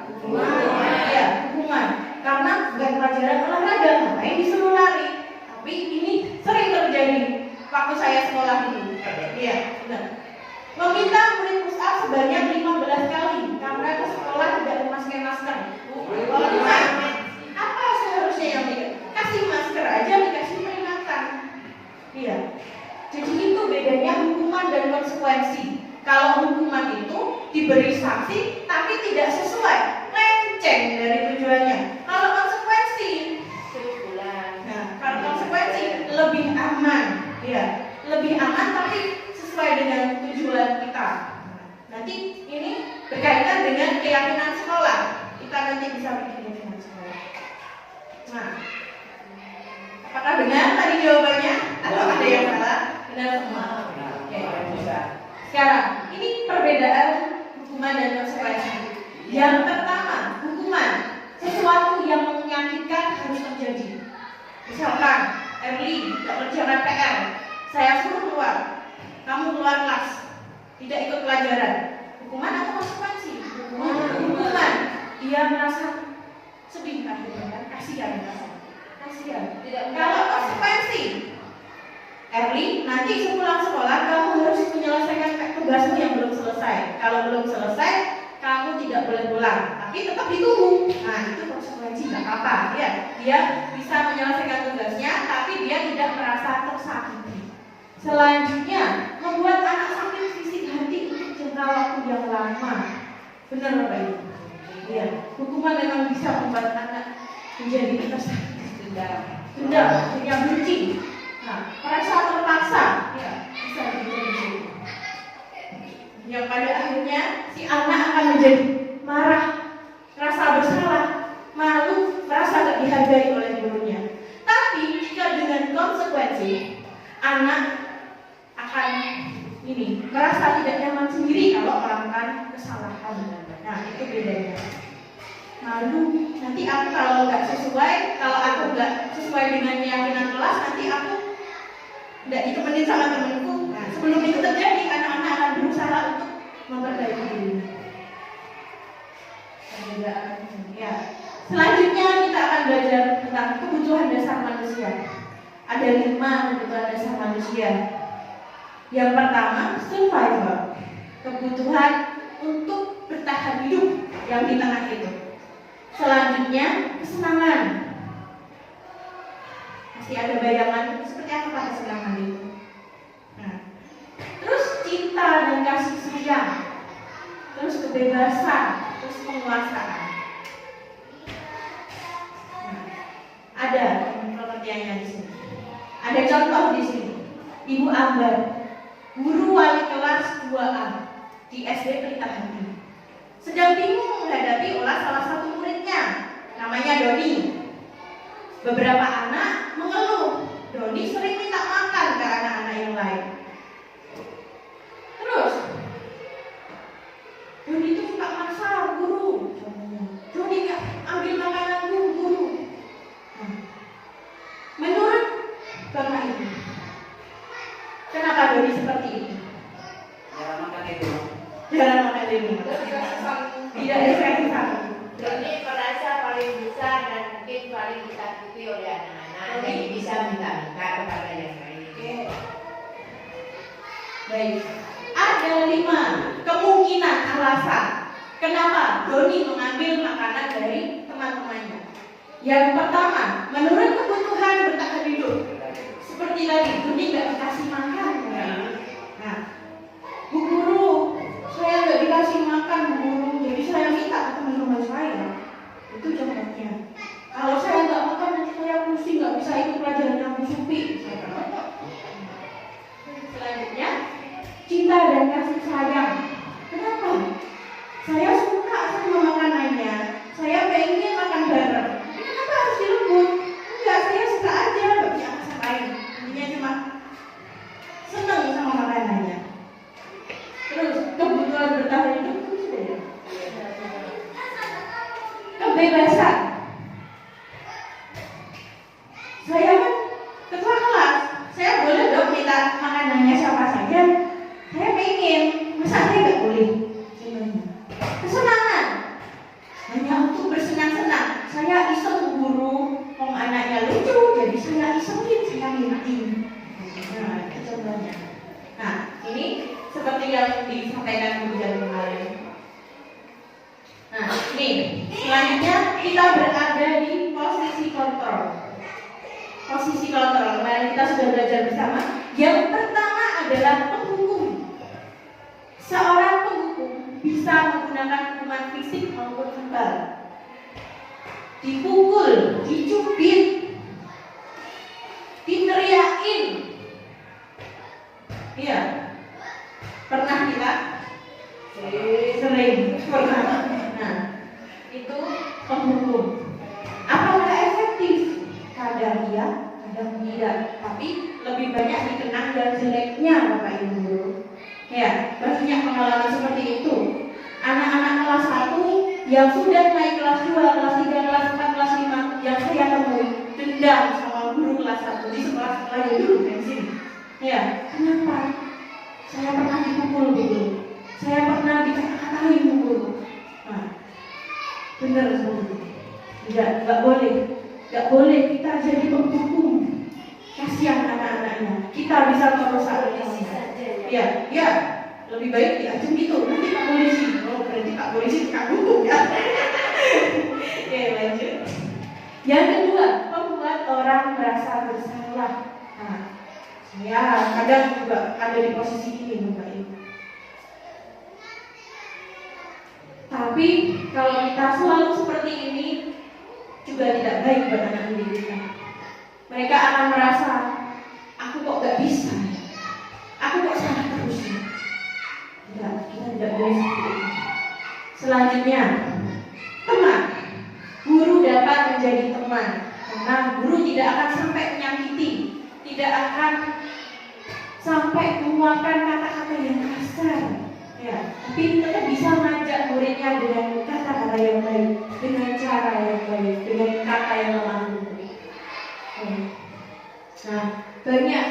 Ya, hukuman. Karena bukan pelajaran olahraga, ngapain disuruh lari? Tapi ini sering terjadi waktu saya sekolah dulu. Iya, benar. Meminta murid push up sebanyak 15 kali karena ke sekolah tidak memakai masker. Apa seharusnya yang dikasih masker aja dikasih peringatan? Iya. Jadi itu bedanya hukuman dan konsekuensi. Kalau hukuman itu diberi sanksi tapi tidak sesuai, lenceng dari tujuannya. Kalau konsekuensi, nah, kalau konsekuensi lebih aman, ya, lebih aman tapi sesuai dengan tujuan kita. Nanti ini berkaitan dengan keyakinan sekolah. Kita nanti bisa bikin keyakinan sekolah. Nah, apakah benar tadi jawabannya atau ada yang salah? Benar semua. Oke. Sekarang ini perbedaan hukuman dan konsekuensi. Yang pertama, hukuman sesuatu yang menyakitkan harus terjadi. Misalkan Erli tidak kerjakan PR, saya suruh keluar, kamu keluar kelas, tidak ikut pelajaran. Hukuman atau konsekuensi? Hukuman. Dia merasa sedih akhirnya, kasihan. Kalau konsekuensi, Erli, nanti sepulang sekolah kamu harus menyelesaikan tugasmu yang belum selesai. Kalau belum selesai, kamu tidak boleh pulang, tapi tetap ditunggu. Nah, itu konsekuensi, nggak apa-apa. Ya, dia bisa menyelesaikan tugasnya, tapi dia tidak merasa tersakiti. Selanjutnya, membuat anak sakit fisik hati untuk jangka waktu yang lama. Benar Bapak Ibu? Ya, hukuman memang bisa membuat anak menjadi tersakiti. Dendam, punya benci. Nah, merasa terpaksa, ya, bisa menjadi. Yang pada akhirnya si anak akan menjadi marah, rasa bersalah, malu, merasa tidak dihargai oleh gurunya. Tapi jika dengan konsekuensi, anak akan merasa tidak nyaman sendiri kalau melakukan kesalahan. Nah, itu bedanya. Lalu nanti aku kalau nggak sesuai, kalau aku nggak sesuai dengan keyakinan kelas, nanti aku nggak ditemenin sama temanku. Nah, sebelum itu terjadi, anak-anak akan berusaha untuk memperbaiki dirinya. Ya. Selanjutnya kita akan belajar tentang kebutuhan dasar manusia. Ada 5 kebutuhan dasar manusia. Yang pertama, survival, kebutuhan untuk bertahan hidup yang di tengah itu. Selanjutnya, kesenangan. Masih ada bayangan seperti apa kesenangan itu? Nah, terus cinta dan kasih sayang, terus kebebasan, terus penguasaan. Nah, ada pengertiannya di sini. Ada contoh di sini. Ibu Ambar, guru wali kelas 2A di SD Pelita Hati, sedang bingung menghadapi ulas salah satu muridnya, namanya Doni. Beberapa anak mengeluh, Doni sering minta makan ke anak-anak yang lain. Terus pakai uang. Jangan makan di rumah. Tidak efektif. Doni merasa paling besar dan mungkin paling ditakuti oleh anak-anak, jadi bisa minta-minta kepada yang lain. Baik. Ada 5 kemungkinan alasan kenapa Doni mengambil makanan dari teman-temannya. Yang pertama, menurut kebutuhan bertahan hidup. Seperti tadi, Doni nggak dikasih makan. Nah, Bu Guru, saya nggak dikasih makan, Bu Guru, jadi saya minta ke teman-teman saya. Itu contohnya. Kalau saya nggak makan, nanti saya pusing, nggak bisa ikut pelajaran yang Supi. Selanjutnya, cinta dan kasih sayang. Kenapa? Saya suka sama makanannya, saya pengen makan bareng. Kenapa harus direbut? Enggak, saya suka aja, nggak punya alasan lain. Intinya cuma senang sama makanannya. Terus kebutuhan bertahan hidup itu sudah ya. Kebebasan. Saya kan ketua kelas, saya boleh dong minta makanannya siapa saja. Saya pengen, masa saya nggak boleh? Kesenangan, hanya untuk bersenang-senang. Saya iseng guru, anaknya lucu, jadi saya isengin, saya mintiin. Nah, itu contohnya. Nah, ini seperti yang disampaikan Bu Jan kemarin. Nah, ini selanjutnya kita berada di posisi kontrol. Posisi kontrol, kemarin kita sudah belajar bersama. Yang pertama adalah penghukum. Seorang penghukum bisa menggunakan hukuman fisik maupun verbal. Dipukul, dicubit, diteriakin. Iya. Pernah kita? Sering. Pernah. Nah, itu penghukum. Apakah efektif? Kadang iya, kadang tidak. Tapi lebih banyak dikenang dan jeleknya Bapak Ibu Guru. Ya, banyak pengalaman seperti itu. Anak-anak kelas 1 yang sudah naik kelas 2, kelas 3, kelas 4, kelas 5 yang saya temui dendam sama guru kelas 1 di sekolah-sekolah yang dulu di sini. Ya, kenapa? Saya pernah dipukul dulu. Saya pernah dikata-katain guru. Nah, benar seperti itu. Nggak boleh. Nggak boleh kita jadi penghukum. Kasihan anak-anaknya. Kita bisa merusak polisi saja. Ya. Lebih baik diancam gitu. Nanti Pak Polisi. Oh, berarti Pak Polisi tidak hukum ya. Oke, lanjut. Yang kedua, membuat orang merasa bersalah. Nah, saya kadang juga ada di posisi ini, Bapak Ibu. Tapi kalau kita selalu seperti ini juga tidak baik buat anak didik kita. Mereka akan merasa, aku kok gak bisa, aku kok salah terus. Tidak, kita tidak boleh seperti itu. Selanjutnya, teman. Guru dapat menjadi teman karena guru tidak akan sampai menyakiti, tidak akan sampai mengeluarkan kata-kata yang kasar. Ya, tapi tetap bisa mengajak muridnya dengan kata-kata yang baik, dengan cara yang baik, dengan kata yang lemah lembut. Nah, banyak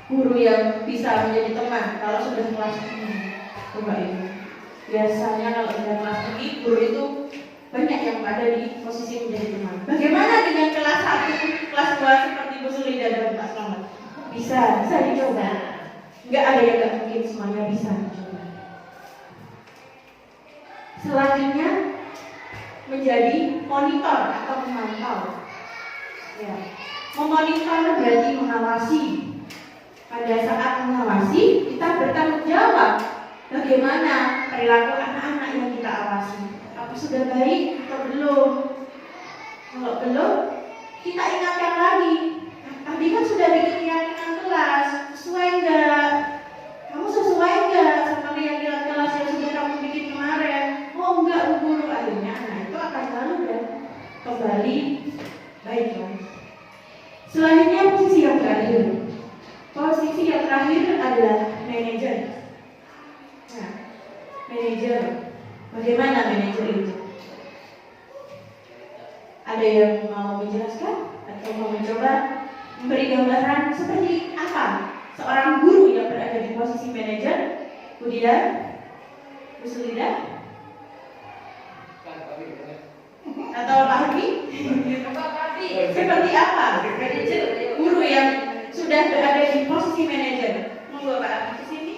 guru yang bisa menjadi teman kalau sudah kelas ini, Bapak Ibu. Biasanya kalau sudah kelas ini, guru itu banyak yang ada di posisi menjadi teman. Bagaimana dengan kelas 1, kelas 2 seperti Bu Sulida dan Pak Slamet? Bisa dicoba. Enggak ada yang enggak mungkin, semuanya bisa dicoba. Selanjutnya menjadi monitor atau memantau. Ya. Memonitor berarti mengawasi. Pada saat mengawasi, kita bertanggung jawab bagaimana perilaku anak-anak yang kita awasi. Apa sudah baik atau belum? Kalau belum, kita ingatkan lagi. Tadi kan sudah bikin keyakinan kelas, sesuai enggak? Kamu sesuai enggak sama keyakinan kelas yang sudah kamu bikin kemarin? Oh enggak, Bu Guru. Akhirnya anak itu akan selalu dan kembali baik lagi. Selanjutnya posisi yang terakhir. Posisi yang terakhir adalah manajer. Nah, manajer. Bagaimana manajer itu? Ada yang mau menjelaskan atau mau mencoba memberi gambaran seperti apa seorang guru yang berada di posisi manajer? Bu Dian, Bu Sulida, atau Pak Habi? Seperti apa? Guru yang sudah berada di posisi manajer. Monggo Pak Habi ke sini.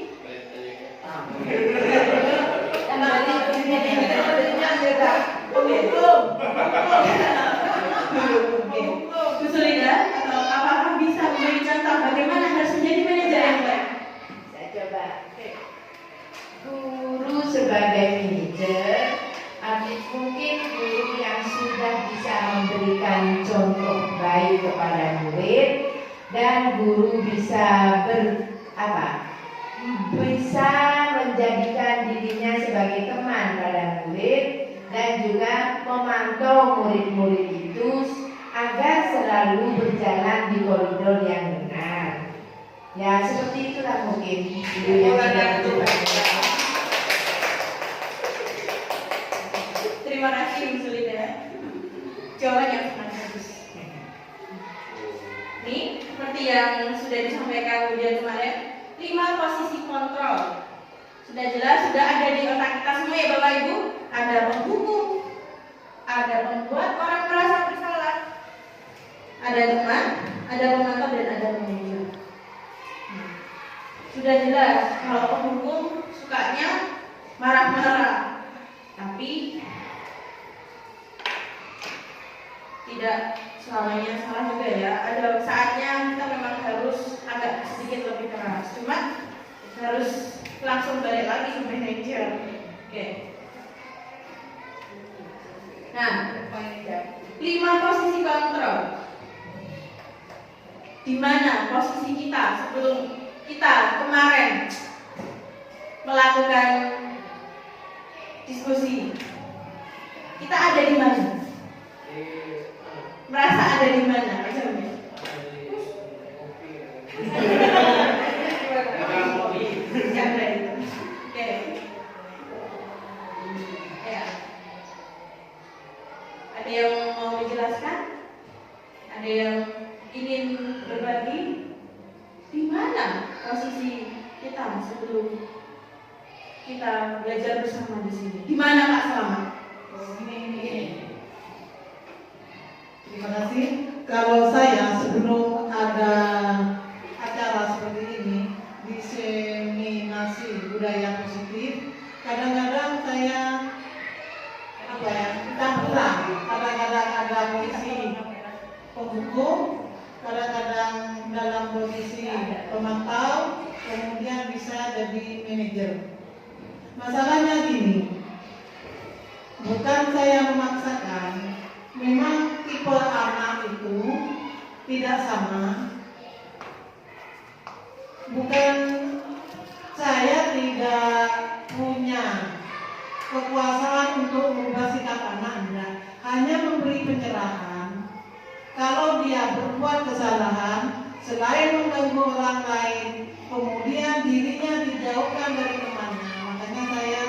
Bu Sulida, atau apakah bisa memberi contoh bagaimana harus menjadi manajer yang baik? Saya coba. Guru sebagai manajer, mungkin guru yang sudah bisa memberikan contoh baik kepada murid, dan guru bisa bisa menjadikan dirinya sebagai teman pada murid, dan juga memantau murid-murid itu agar selalu berjalan di koridor yang benar. Ya, seperti itulah mungkin guru yang sudah berjalan. Terima kasih Bu Sulida. Jawaban yang sangat bagus. Ini seperti yang sudah disampaikan Bu Dian kemarin, 5 posisi kontrol. Sudah jelas, sudah ada di otak kita semua ya Bapak Ibu. Ada penghukum, ada pembuat orang merasa bersalah, ada teman, ada pemantau, dan ada manajer. Sudah jelas kalau penghukum sukanya marah-marah, tapi tidak selamanya salah juga ya. Ada saatnya kita memang harus agak sedikit lebih keras, cuma harus langsung balik lagi ke manajer. Oke. Nah, 5 posisi kontrol. Di mana posisi kita sebelum kita kemarin melakukan diskusi? Kita ada di mana? Merasa ada di mana? Oke. Ya. Ada yang mau menjelaskan? Ada yang ingin berbagi? Di mana posisi kita sebelum kita belajar bersama di sini? Di mana Pak Selamat? Ini. Terima kasih. Kalau saya sebelum ada acara seperti ini, diseminasi budaya positif, kadang-kadang saya campurlah. Kadang-kadang ada posisi penghukum, kadang-kadang dalam posisi pemantau, kemudian bisa jadi manajer. Masalahnya gini, bukan saya memaksakan, memang tipe anak itu tidak sama. Bukan saya tidak punya kekuasaan untuk merubah sikap anak, enggak. Hanya memberi pencerahan. Kalau dia berbuat kesalahan, selain mengganggu orang lain, kemudian dirinya dijauhkan dari temannya. Makanya saya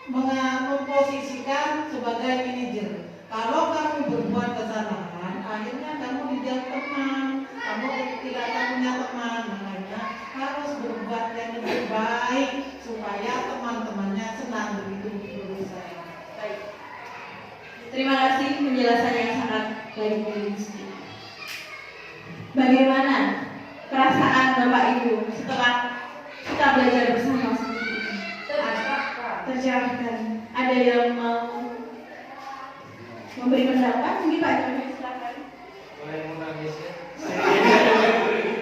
memposisikan sebagai manajer. Kalau kamu berbuat kesalahan, akhirnya kamu dijauh teman, kamu tidak akan punya teman. Makanya harus berbuat yang lebih baik supaya teman-temannya senang. Begitu menurut saya. Baik. Terima kasih penjelasan yang sangat baik. Bagaimana perasaan Bapak Ibu setelah kita belajar bersama seperti ini? Tercerahkan. Ada yang mau memberi pendapat? Mungkin Pak Joni, silakan. Boleh menangis ya?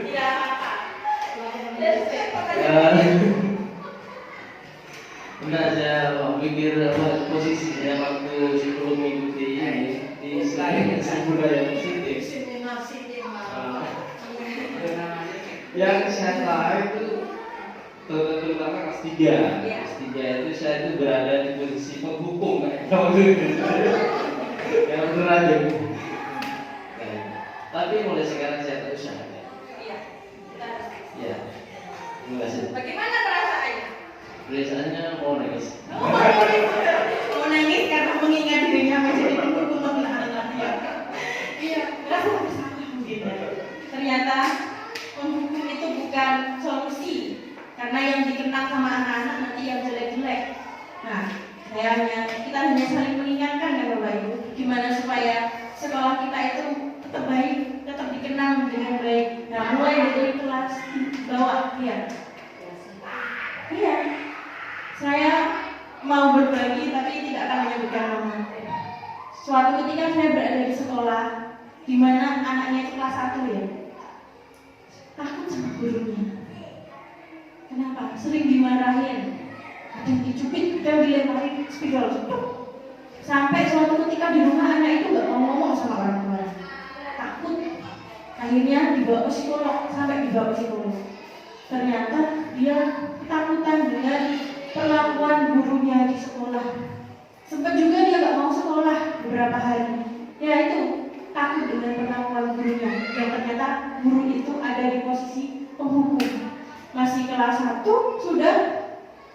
Tidak apa-apa. Enggak, saya pikir posisinya waktu sebelum mengikuti ini di selain budaya positif. Yang saya tahu itu terutama kelas 3. Kelas 3 itu saya itu berada di posisi penghukum kayak waktu itu. Yang benar aja. Tapi mulai sekarang saya terus ada. Iya. Ya. Terima kasih. Bagaimana perasaannya? Perasaannya mau nangis. Mau nangis karena mengingat dirinya menjadi penghukum anak-anaknya. Iya, merasa bersalah mungkin. Ternyata penghukum itu bukan solusi. karena yang dikenang sama anak-anak nanti yang jelek-jelek. Nah, kita hanya saling mengingatkan ya Bapak Ibu, gimana supaya sekolah kita itu tetap baik, tetap dikenang dengan baik. Nah, mulai dari kelas bawah, ya. Iya, saya mau berbagi tapi tidak akan menyebutkan nama. Suatu ketika saya berada di sekolah, di mana anaknya itu kelas 1 ya, takut sama gurunya. Kenapa? Sering dimarahin, kadang dicubit, kadang dilemparin spidol. Sampai suatu ketika di rumah anak itu nggak mau ngomong sama orang tua, takut. Akhirnya dibawa ke psikolog, sampai dibawa ke psikolog. Ternyata dia ketakutan dengan perlakuan gurunya di sekolah. Sempat juga dia nggak mau sekolah beberapa hari. Ya itu, takut dengan perlakuan gurunya. Yang ternyata guru itu ada di posisi penghukum. Masih kelas 1 sudah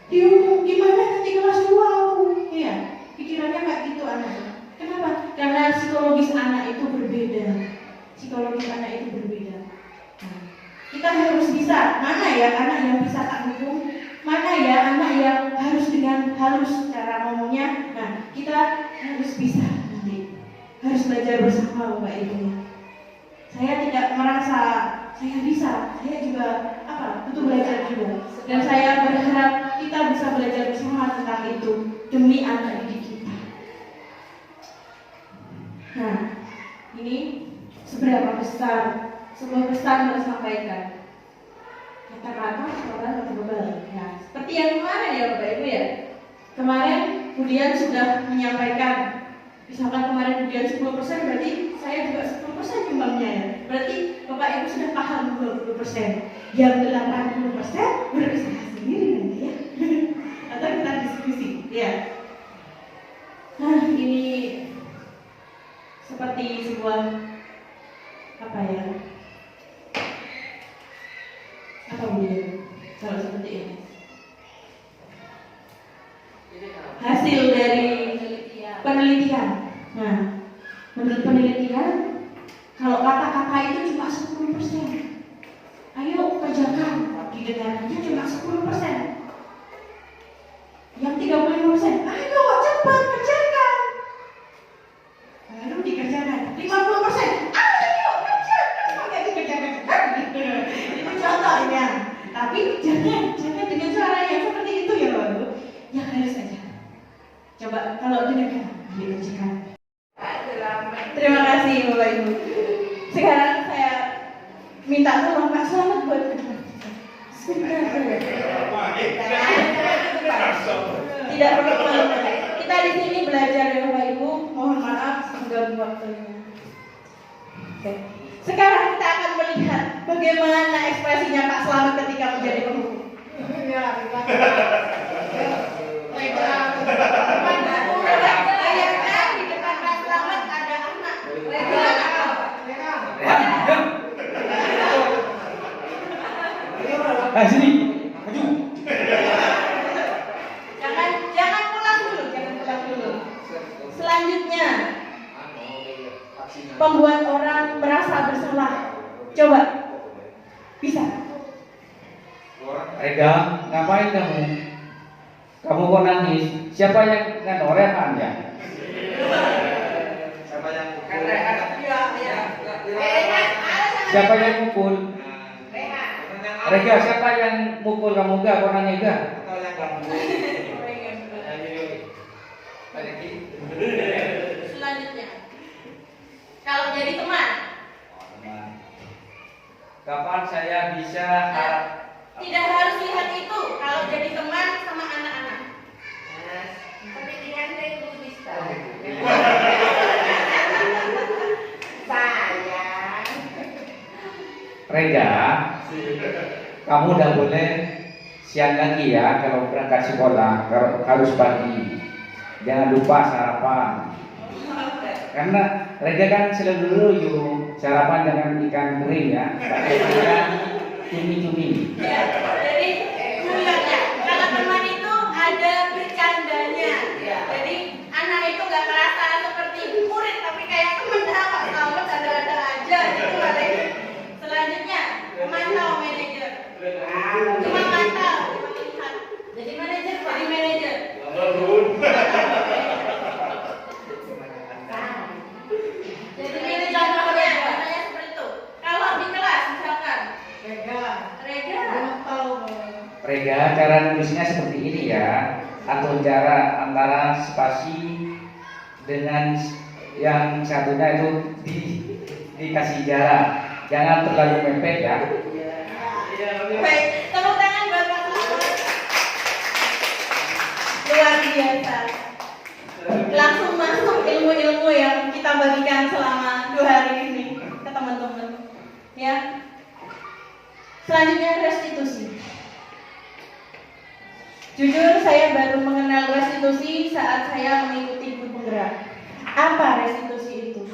dihukum, gimana nanti kelas 2 aku? Iya, pikirannya kayak gitu anak. Kenapa? Karena psikologis anak itu berbeda. Psikologis anak itu berbeda. Nah, kita harus bisa, mana ya anak yang bisa tak hukum, mana ya anak yang harus dengan halus cara ngomongnya. Nah, kita harus bisa nanti, harus belajar bersama Bapak Ibu. Saya tidak merasa saya bisa, saya juga butuh belajar juga. Dan saya berharap kita bisa belajar bersama tentang itu demi anak didik kita. Nah, ini seberapa besar sebuah pesan yang disampaikan. Kata-kata sekolah atau bebal. Nah, seperti yang kemarin ya Bapak Ibu ya. Kemarin Budian sudah menyampaikan, misalkan kemarin Budian 10%, berarti saya juga 10% nyumbangnya ya. Berarti Bapak Ibu sudah paham 20%. Yang 80% berusaha sendiri nanti ya. Atau kita diskusi ya. Nah, ini seperti sebuah kalau seperti ini hasil dari penelitian. Nah, menurut penelitian, kalau kata-kata itu cuma 10%. Ayo kerjakan, didengarnya cuma 10%. Yang 35%, ayo cepat kerjakan. Baru dikerjakan. 50%, ayo kerjakan, pakai dikerjakan. Itu contohnya. Tapi jangan dengan cara yang seperti itu ya Bapak. Yang halus saja. Coba kalau didengarkan, dikerjakan. Terima kasih Bapak Ibu. Sekarang saya minta tolong Pak Selamat buat tidak perlu malu. Kita di sini belajar ya Bapak Ibu. Mohon maaf mengganggu waktunya. Oke. Sekarang kita akan melihat bagaimana ekspresinya Pak Selamat ketika menjadi penghukum. Bayangkan di depan Pak Selamat ada anak. Sini, maju. Jangan pulang dulu. Selanjutnya, pembuat orang merasa bersalah. Coba, bisa. Rega, ngapain kamu? Kamu kok nangis? Siapa yang nganoret Anda? Siapa yang Siapa yang mukul? Rega, siapa yang mukul kamu gak? Kok nangis gak? Selanjutnya, kalau jadi teman, kapan saya bisa tidak harus lihat itu. Kalau jadi teman sama anak-anak, Kepentingan saya Budis tahu. Rega, kamu udah boleh siang lagi ya kalau berangkat sekolah, kalau harus pagi. Jangan lupa sarapan. Karena Rega kan selalu yuk sarapan dengan ikan kering ya, pakai ikan cumi-cumi. ya, jadi bulannya kalau teman itu ada bercandanya. Jadi anak itu nggak merasa seperti murid, tapi kayak temen Pak Selamat ada-ada aja gitu. Selanjutnya, memantau manajer. Cuma mantau. menulisnya seperti ini ya, atur jarak antara spasi dengan yang satunya itu dikasih jarak, jangan terlalu mepet ya. Baik, tepuk tangan buat Pak Selamat. Luar biasa. Langsung masuk ilmu-ilmu yang kita bagikan selama 2 hari ini ke teman-teman. Ya. Selanjutnya restitusi. Jujur saya baru mengenal restitusi saat saya mengikuti guru penggerak. Apa restitusi itu?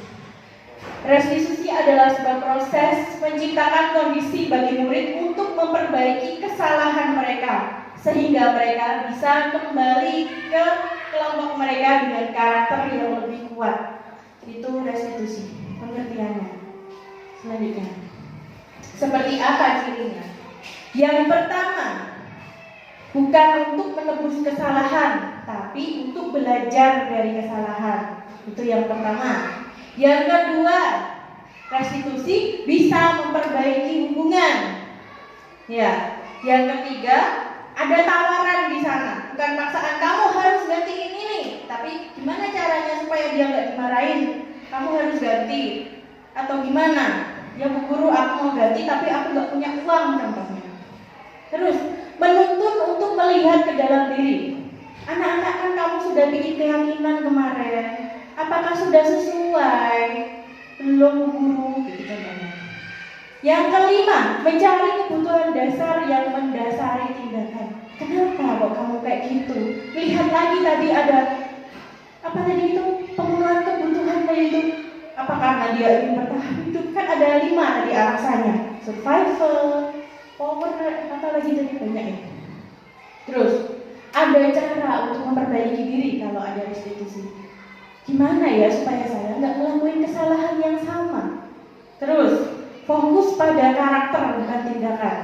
Restitusi adalah sebuah proses menciptakan kondisi bagi murid untuk memperbaiki kesalahan mereka sehingga mereka bisa kembali ke kelompok mereka dengan karakter yang lebih kuat. Itu restitusi, pengertiannya. Selanjutnya, seperti apa cirinya? Yang pertama, bukan untuk menebus kesalahan, tapi untuk belajar dari kesalahan. Itu yang pertama. Yang kedua, restitusi bisa memperbaiki hubungan. Ya, yang ketiga, ada tawaran di sana. Bukan paksaan kamu harus ganti ini, tapi gimana caranya supaya dia nggak dimarahin? Kamu harus ganti atau gimana? Ya Bu Guru, aku mau ganti tapi aku nggak punya uang contohnya. Terus menuntut untuk melihat ke dalam diri. Anak-anak kan kamu sudah bikin keyakinan kemarin. Apakah sudah sesuai? Belum Bu Guru. Gitu contohnya. Yang kelima, mencari kebutuhan dasar yang mendasari tindakan. Kenapa kok kamu kayak gitu? Lihat lagi tadi ada apa tadi itu? Pemenuhan kebutuhan tadi itu. Apa karena dia ingin bertahan hidup? Kan ada 5 tadi alasannya. Survival, power, apa lagi tadi banyak ya. Terus ada cara untuk memperbaiki diri kalau ada restitusi. Gimana ya supaya saya nggak ngelakuin kesalahan yang sama? Terus fokus pada karakter bukan tindakan.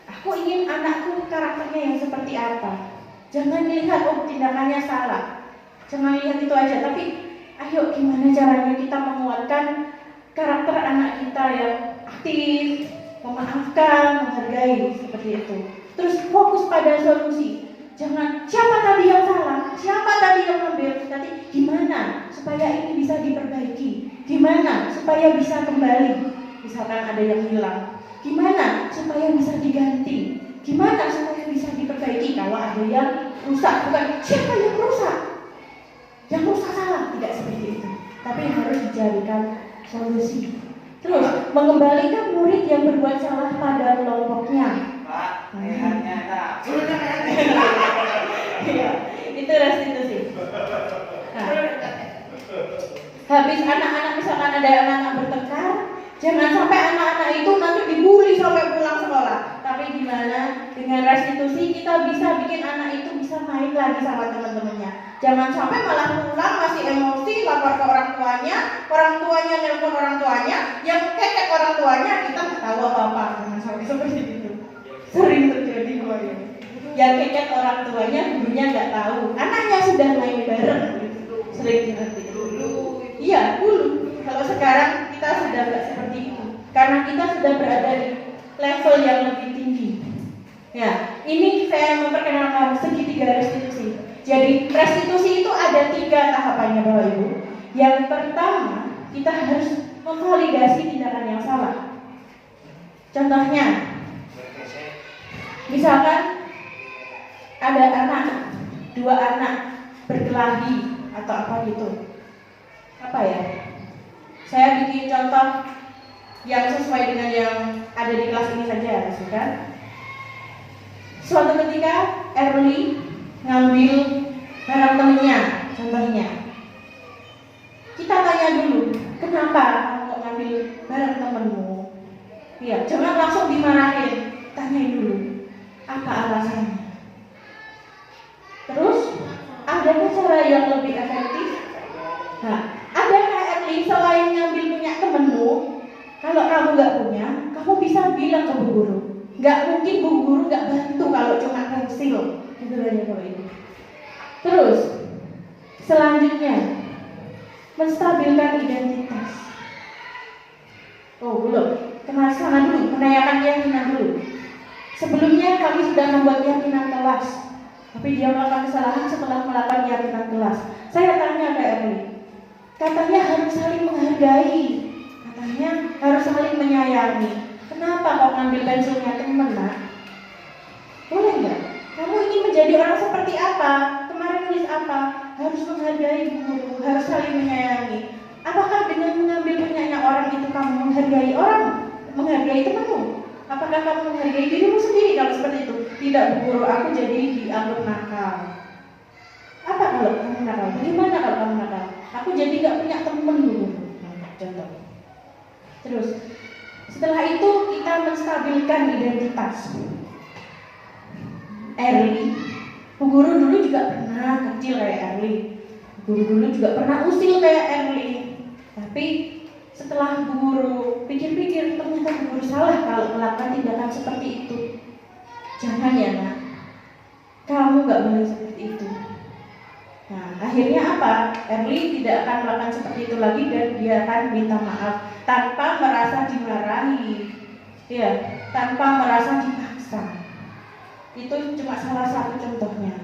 Aku ingin anakku karakternya yang seperti apa. Jangan lihat tindakannya salah. Jangan lihat itu aja, tapi ayo gimana caranya kita menguatkan karakter anak kita yang aktif, memaafkan, menghargai seperti itu. Terus fokus pada solusi. Jangan siapa tadi yang salah, siapa tadi yang ambil, tapi gimana supaya ini bisa diperbaiki? Gimana supaya bisa kembali? Misalkan ada yang hilang, gimana supaya bisa diganti? Gimana supaya bisa diperbaiki? Kalau ada yang rusak, bukan siapa yang rusak? Yang rusak salah, tidak seperti itu. Tapi harus dicarikan solusi. Terus mengembalikan murid yang berbuat salah pada kelompoknya. Iya, itu restitusi. Nah, habis anak-anak misalkan ada anak-anak bertengkar, jangan sampai anak-anak itu nanti dibully sampai pulang sekolah. Tapi gimana dengan restitusi kita bisa bikin anak itu bisa main lagi sama teman-temannya. Jangan sampai malah pulang masih emosi, lapor ke orang tuanya nelpon orang tuanya, yang kekek orang tuanya kita nggak tahu apa-apa. Jangan sampai seperti itu. Sering terjadi keluarga. Yang kekek orang tuanya, gurunya nggak tahu. Anaknya sudah main bareng. Sering seperti itu. Iya, dulu. Kalau sekarang kita sudah nggak seperti itu, karena kita sudah berada di level yang lebih tinggi. Ya, ini saya memperkenalkan segitiga restitusi. Jadi restitusi itu ada 3 tahapannya Bapak Ibu. Yang pertama, kita harus memvalidasi tindakan yang salah. Contohnya, misalkan ada anak, 2 anak berkelahi atau apa gitu. Apa ya? Saya bikin contoh yang sesuai dengan yang ada di kelas ini saja, kan? Suatu ketika Erli ngambil barang temennya, contohnya. Kita tanya dulu, kenapa kamu kok ngambil barang temenmu? Ya, jangan langsung dimarahin, tanyain dulu, apa alasannya. Terus, adakah cara yang lebih efektif? Nah, adakah Erli selain ngambil punya temenmu? Kalau kamu nggak punya, kamu bisa bilang ke Bu Guru. Nggak mungkin Bu Guru nggak bantu kalau cuma pensil. Itu aja Bapak Ibu. Terus, selanjutnya, menstabilkan identitas. Oh belum, kenal sama dulu, menanyakan keyakinan dulu. Sebelumnya kami sudah membuat keyakinan kelas, tapi dia melakukan kesalahan setelah melakukan keyakinan kelas. Saya tanya ke Erli, katanya harus saling menghargai, katanya harus saling menyayangi. Kenapa kok ngambil pensilnya temen, nak? Boleh nggak? Kamu ingin menjadi orang seperti apa? Kemarin nulis apa? Harus menghargai guru, harus saling menyayangi. Apakah dengan mengambil punyanya orang itu kamu menghargai orang? Menghargai temanmu? Apakah kamu menghargai dirimu sendiri kalau seperti itu? Tidak, Bu Guru, aku jadi dianggap nakal. Apa kalau kamu nakal? Bagaimana kalau kamu nakal? Aku jadi gak punya teman dulu. Contoh. Terus, setelah itu kita menstabilkan identitas. Erli, Bu Guru dulu juga pernah kecil kayak Erli. Bu Guru dulu juga pernah usil kayak Erli. Tapi setelah Bu Guru pikir-pikir, ternyata Bu Guru salah kalau melakukan tindakan seperti itu. Jangan ya, nak. Kamu gak boleh seperti itu. Nah, akhirnya apa? Erli tidak akan melakukan seperti itu lagi dan dia akan minta maaf tanpa merasa dimarahi. Ya, tanpa merasa dipaksa. Itu cuma salah satu contohnya.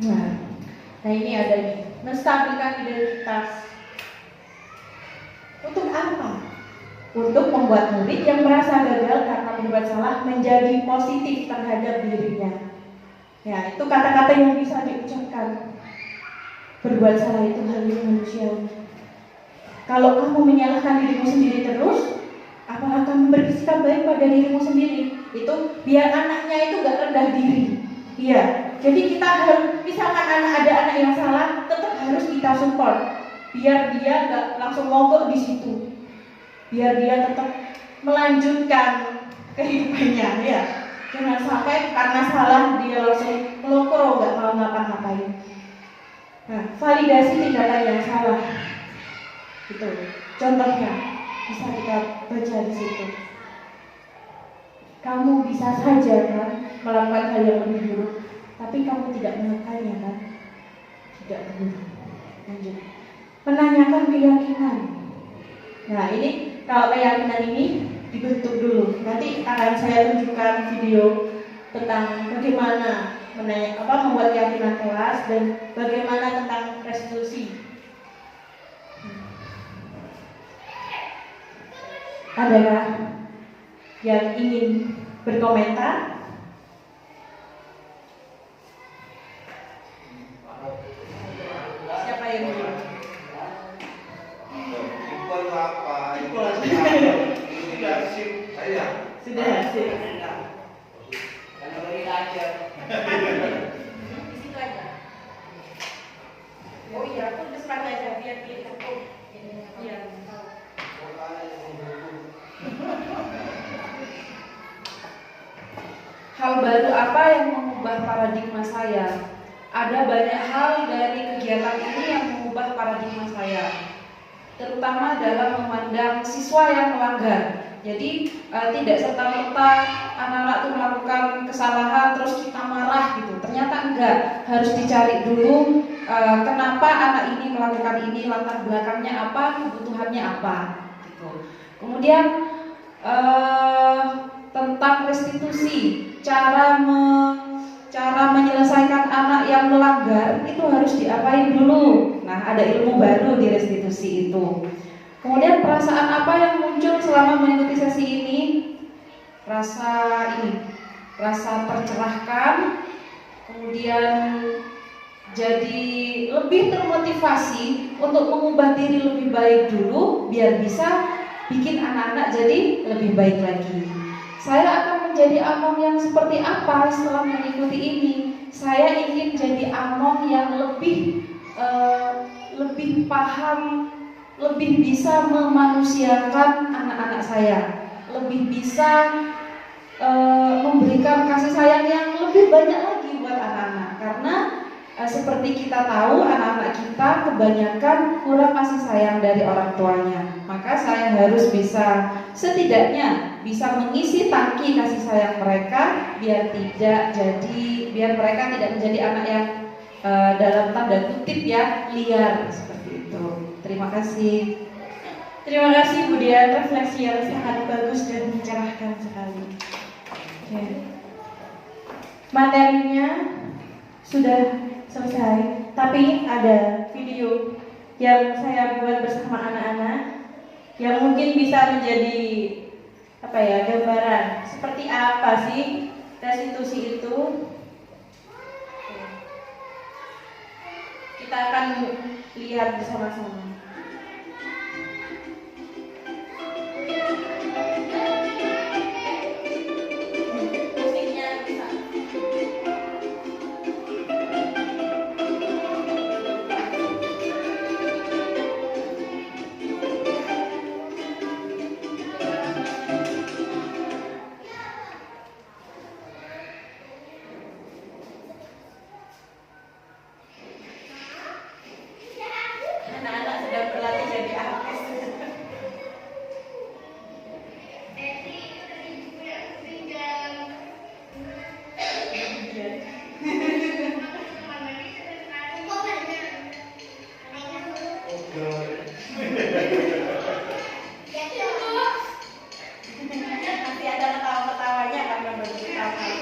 Nah ini ada nih, menstabilkan identitas. Untuk apa? Untuk membuat murid yang merasa gagal karena berbuat salah menjadi positif terhadap dirinya. Ya, itu kata-kata yang bisa diucapkan. Berbuat salah itu hal yang manusiawi. Kalau kamu menyalahkan dirimu sendiri terus, apakah kamu bersikap baik pada dirimu sendiri? Itu biar anaknya itu gak rendah diri. Iya. Jadi kita harus, misalkan ada anak yang salah, tetap harus kita support. Biar dia gak langsung mogok di situ. Biar dia tetap melanjutkan kehidupannya, ya. Jangan sampai karena salah dia langsung melokro, gak mau ngapa-ngapain. Nah, validasi tindakan yang salah. Itu contohnya bisa kita baca di situ. Kamu bisa saja kan melakukan hal yang lebih buruk, tapi kamu tidak melakukannya kan? Tidak perlu. Lanjut. Menanyakan keyakinan. Nah ini kalau keyakinan ini dibentuk dulu. Nanti akan saya tunjukkan video tentang bagaimana membuat keyakinan kelas dan bagaimana tentang restitusi. Adakah yang ingin berkomentar? Siapa yang ingin? Sudah sip. Di situ aja. Oh iya, aku depan aja biar dia takut. Iya. Hal baru apa yang mengubah paradigma saya? Ada banyak hal dari kegiatan ini yang mengubah paradigma saya, terutama dalam memandang siswa yang melanggar. Jadi tidak serta-merta anak-anak itu melakukan kesalahan terus kita marah gitu. Ternyata enggak, harus dicari dulu kenapa anak ini melakukan ini, latar belakangnya apa, kebutuhannya apa gitu. Kemudian tentang restitusi, cara menyelesaikan anak yang melanggar itu harus diapain dulu. Nah, ada ilmu baru di restitusi itu. Kemudian perasaan apa yang muncul selama mengikuti sesi ini? Rasa tercerahkan, kemudian jadi lebih termotivasi untuk mengubah diri lebih baik dulu biar bisa bikin anak-anak jadi lebih baik lagi. Saya akan menjadi among yang seperti apa setelah mengikuti ini? Saya ingin jadi among yang lebih paham, lebih bisa memanusiakan anak-anak saya, lebih bisa memberikan kasih sayang yang lebih banyak lagi buat anak-anak. Karena seperti kita tahu, anak-anak kita kebanyakan kurang kasih sayang dari orang tuanya. Maka saya harus bisa, setidaknya bisa mengisi tangki kasih sayang mereka biar mereka tidak menjadi anak yang dalam tanda kutip ya liar seperti itu. Terima kasih. Terima kasih Bu Dian, refleksi yang sangat bagus dan mencerahkan sekali. Oke. Materinya sudah selesai, tapi ada video yang saya buat bersama anak-anak yang mungkin bisa menjadi gambaran seperti apa sih restitusi itu. Kita akan lihat bersama-sama. Musiknya bisa. Anak-anak sedang berlatih jadi artis. Nanti ada ketawa-ketawanya akan memberitahu.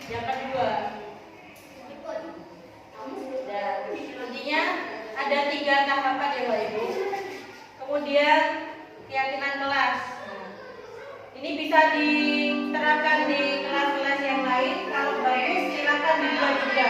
Yang kedua, dan intinya ada 3 tahapan ya Bapak Ibu. Kemudian keyakinan kelas. Ini bisa diterapkan di kelas-kelas yang lain. Kalau bagus silakan dibuat juga.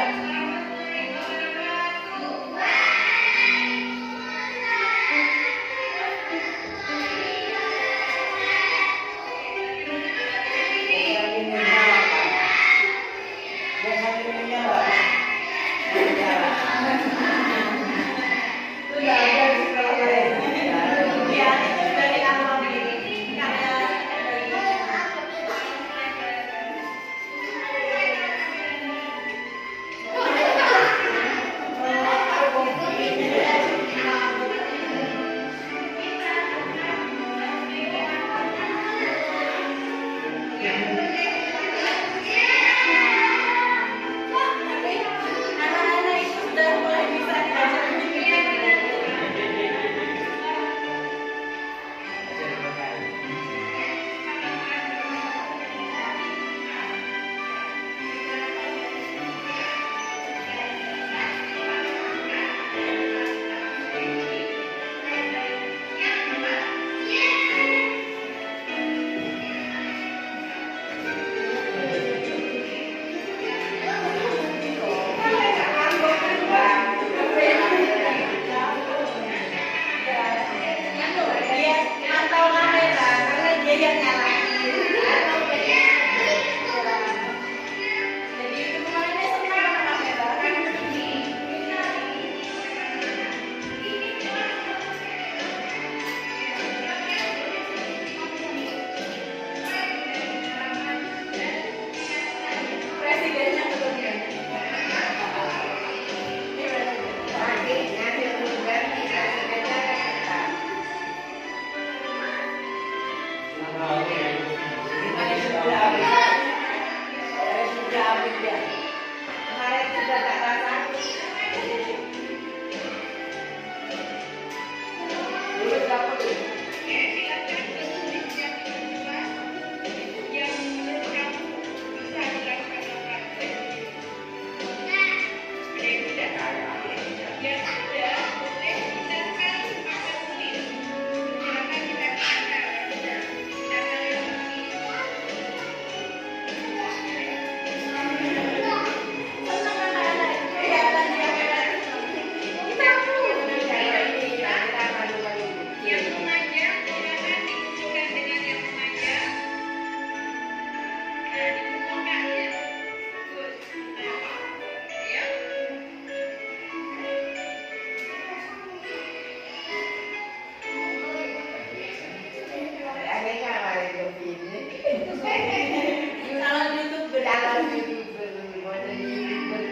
YouTuber, mau jadi YouTuber.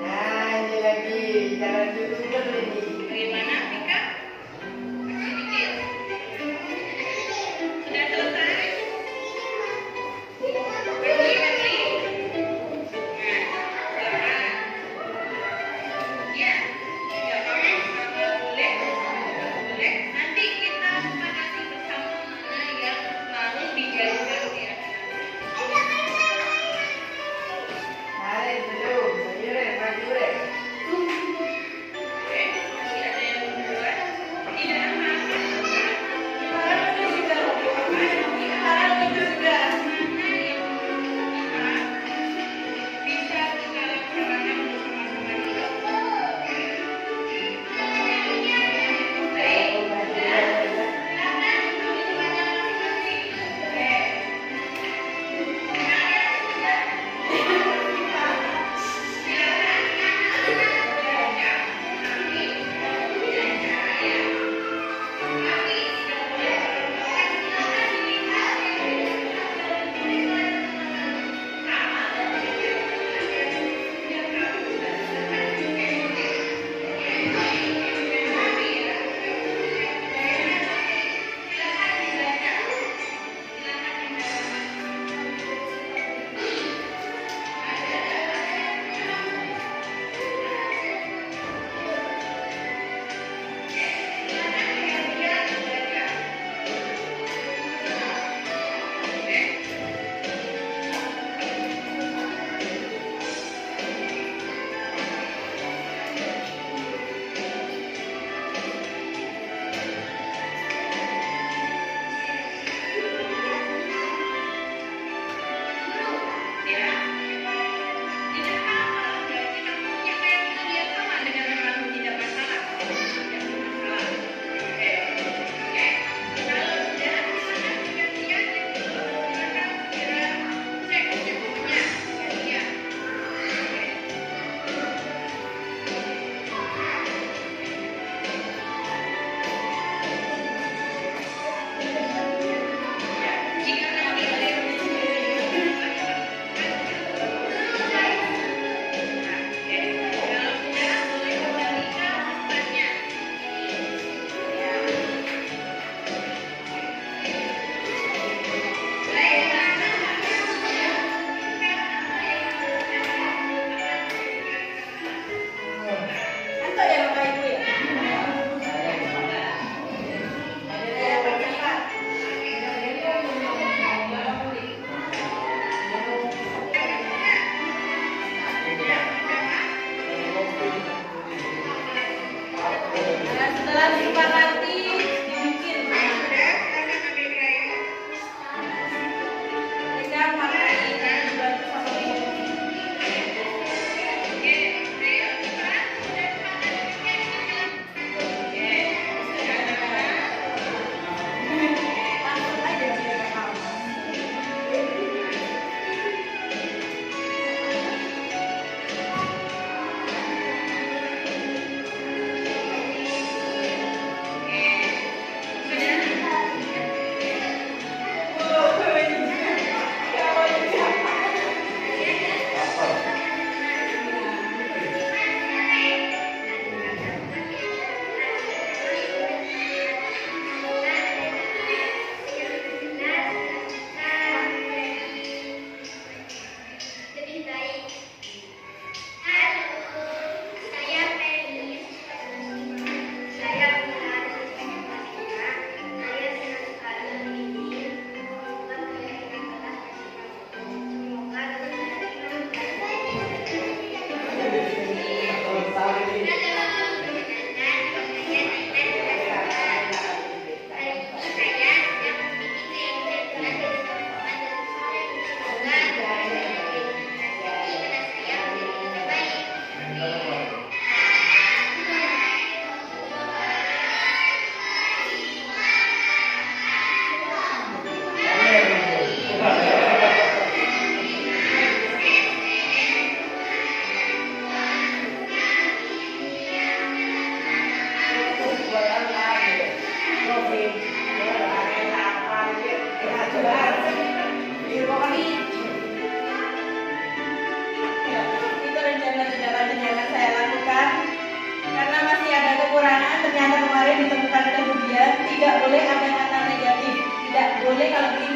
Nah, ini lagi jalan YouTuber ini. Bagaimana, Vika? Sedikit. Sudah selesai? Febri. Ya, ya apa-apa. Boleh. Nanti kita sepakati bersama mana yang mau dijadikan ya.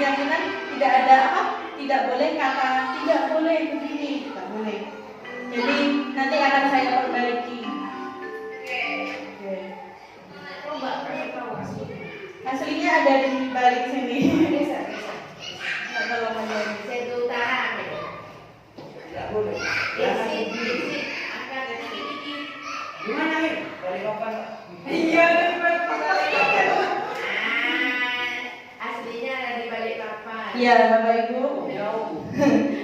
berkeyakinan tidak ada apa? Tidak boleh kata tidak boleh begini, tidak boleh. Jadi nanti akan saya perbaiki. Coba kasih tahu asli. Aslinya ada di balik sini. Bisa. Nggak tolong aja. Saya tahan. Tidak boleh. Isi akan sedikit. Gimana nih? Dari kapan? Iya, dari balik Aslinya ada di balik papan. Iya, Bapak Ibu.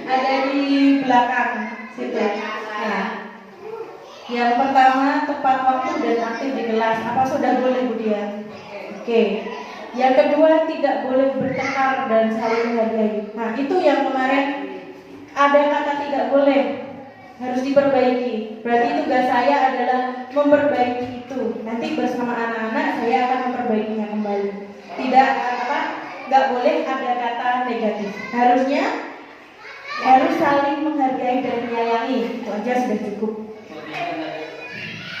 Ada di belakang situ. Nah, yang pertama tepat waktu dan aktif di kelas. Apa sudah boleh, Bu Dia? Oke. Yang kedua tidak boleh bertengkar dan saling menghargai. Nah, itu yang kemarin ada kata tidak boleh, harus diperbaiki. Berarti tugas saya adalah memperbaiki itu. Nanti bersama anak-anak saya akan memperbaikinya kembali. Tidak nggak boleh ada kata negatif. Harus saling menghargai dan menyayangi. Itu aja sudah cukup.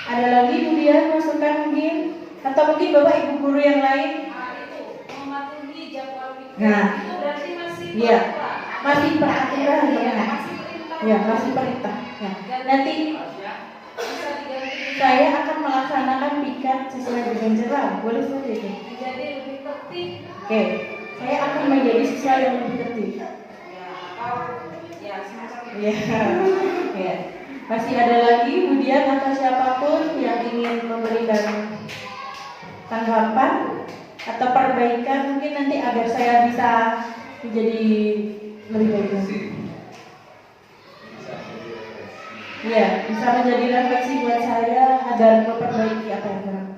Ada lagi Bu Dia masukan mungkin? Atau mungkin Bapak Ibu guru yang lain? Mematuhi jadwal pikir. Nah, Itu berarti masih iya. perintah. Masih peraturan ya. Masih perintah. Ya, masih perintah. Ya. Dan Nanti bisa diganti saya akan melaksanakan pikat sesuai dengan cerah. Boleh saja itu. menjadi lebih tertib. Oke, saya akan menjadi siswa yang lebih tertib. Ya, atau ya semacam itu. Ya, ya. Masih ada lagi kemudian atau siapapun yang ingin memberikan tanggapan atau perbaikan mungkin nanti agar saya bisa menjadi lebih baik lagi. Ya, bisa menjadi refleksi buat saya agar memperbaiki apa yang kurang.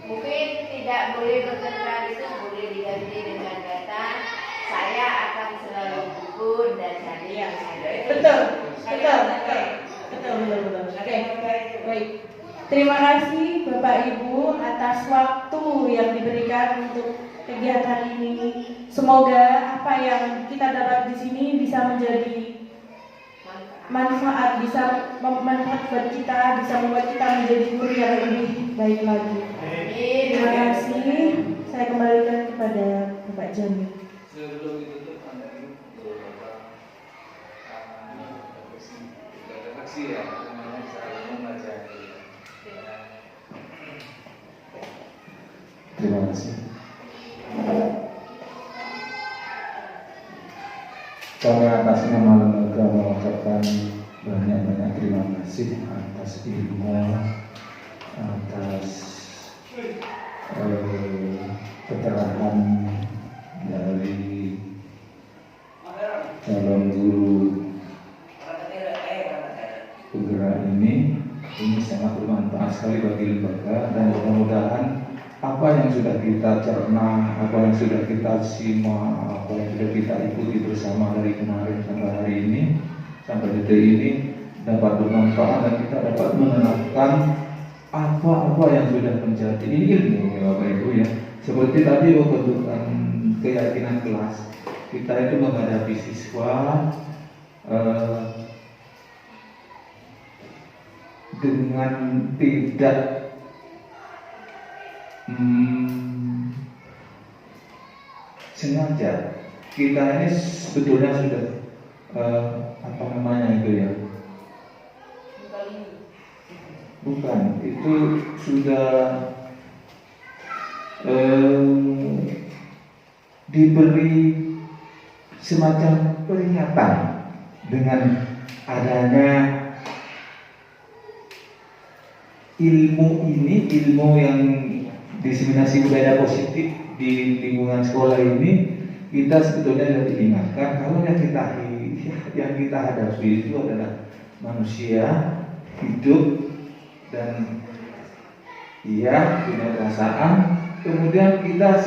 Mungkin tidak boleh bertengkar itu boleh diganti dengan kata saya akan selalu rukun dan saling menghargai. Betul. Oke, baik. Terima kasih Bapak Ibu atas waktu yang diberikan untuk kegiatan ini. Semoga apa yang kita dapat di sini bisa menjadi manfaat, bisa bermanfaat buat kita, bisa membuat kita menjadi guru yang lebih baik lagi. Terima kasih. Saya kembalikan kepada Bapak Jamil. Sebelum ditutup ada beberapa refleksi ya, namanya cara membaca. Terima kasih. Kami atas nama lembaga mengucapkan banyak-banyak terima kasih atas ilmu, atas keterangan dari calon guru penggerak ini sangat bermanfaat sekali bagi lembaga, dan mudah-mudahan apa yang sudah kita cerna, apa yang sudah kita simak, apa yang sudah kita ikuti bersama dari kemarin sampai hari ini, sampai detik ini dapat bermanfaat dan kita dapat menerapkan apa-apa yang sudah menjadi ilmu ya Bapak Ibu ya. Seperti tadi pembentukan keyakinan kelas, kita itu menghadapi siswa dengan tidak sengaja. Kita ini sebetulnya sudah apa namanya itu ya? Bukan, itu sudah diberi semacam peringatan dengan adanya ilmu ini, ilmu yang diseminasi budaya positif di lingkungan sekolah ini. Kita sebetulnya sudah diingatkan kalau yang kita hadapi itu adalah manusia hidup dan ia punya perasaan. Kemudian kita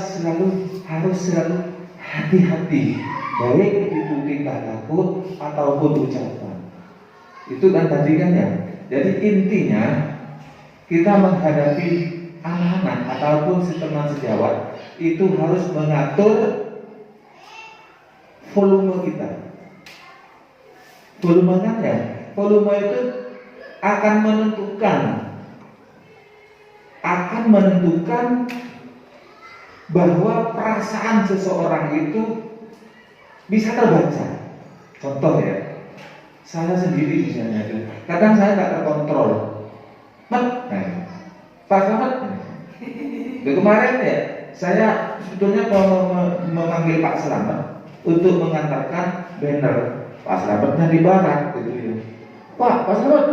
harus selalu hati-hati, baik itu tingkah laku ataupun ucapan. Itu kan tadi kan ya. Jadi intinya kita menghadapi anak-anak ataupun teman sejawat itu harus mengatur volume kita. Volume kan ya? Volume itu akan menentukan bahwa perasaan seseorang itu bisa terbaca. Contoh ya, saya sendiri misalnya itu, kadang saya nggak terkontrol. Nah, Pak Slamet, kemarin ya, saya sebetulnya mau memanggil Pak Slamet untuk mengantarkan banner Pak Slametnya di barat, gitu ya. Pak Slamet,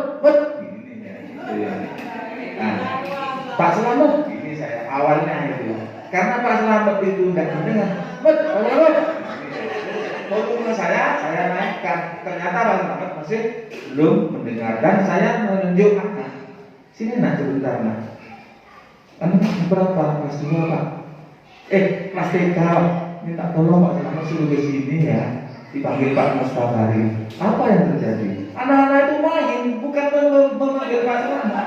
gini ya, gitu ya. Nah, Pak Slamet, ini saya awalnya itu, karena Pak Slamet itu tidak mendengar, Pak Slamet. Kalau saya naikkan, ternyata Pak Slamet masih belum mendengar dan saya menunjuk anak. Sini nak sebentar nak. Anak berapa? Kelas 2 Pak. Kelas 3. Minta tolong Pak Slamet suruh ke sini ya. Dipanggil Pak Mustafari. Apa yang terjadi? Anak-anak itu main, bukan memanggil Pak Slamet.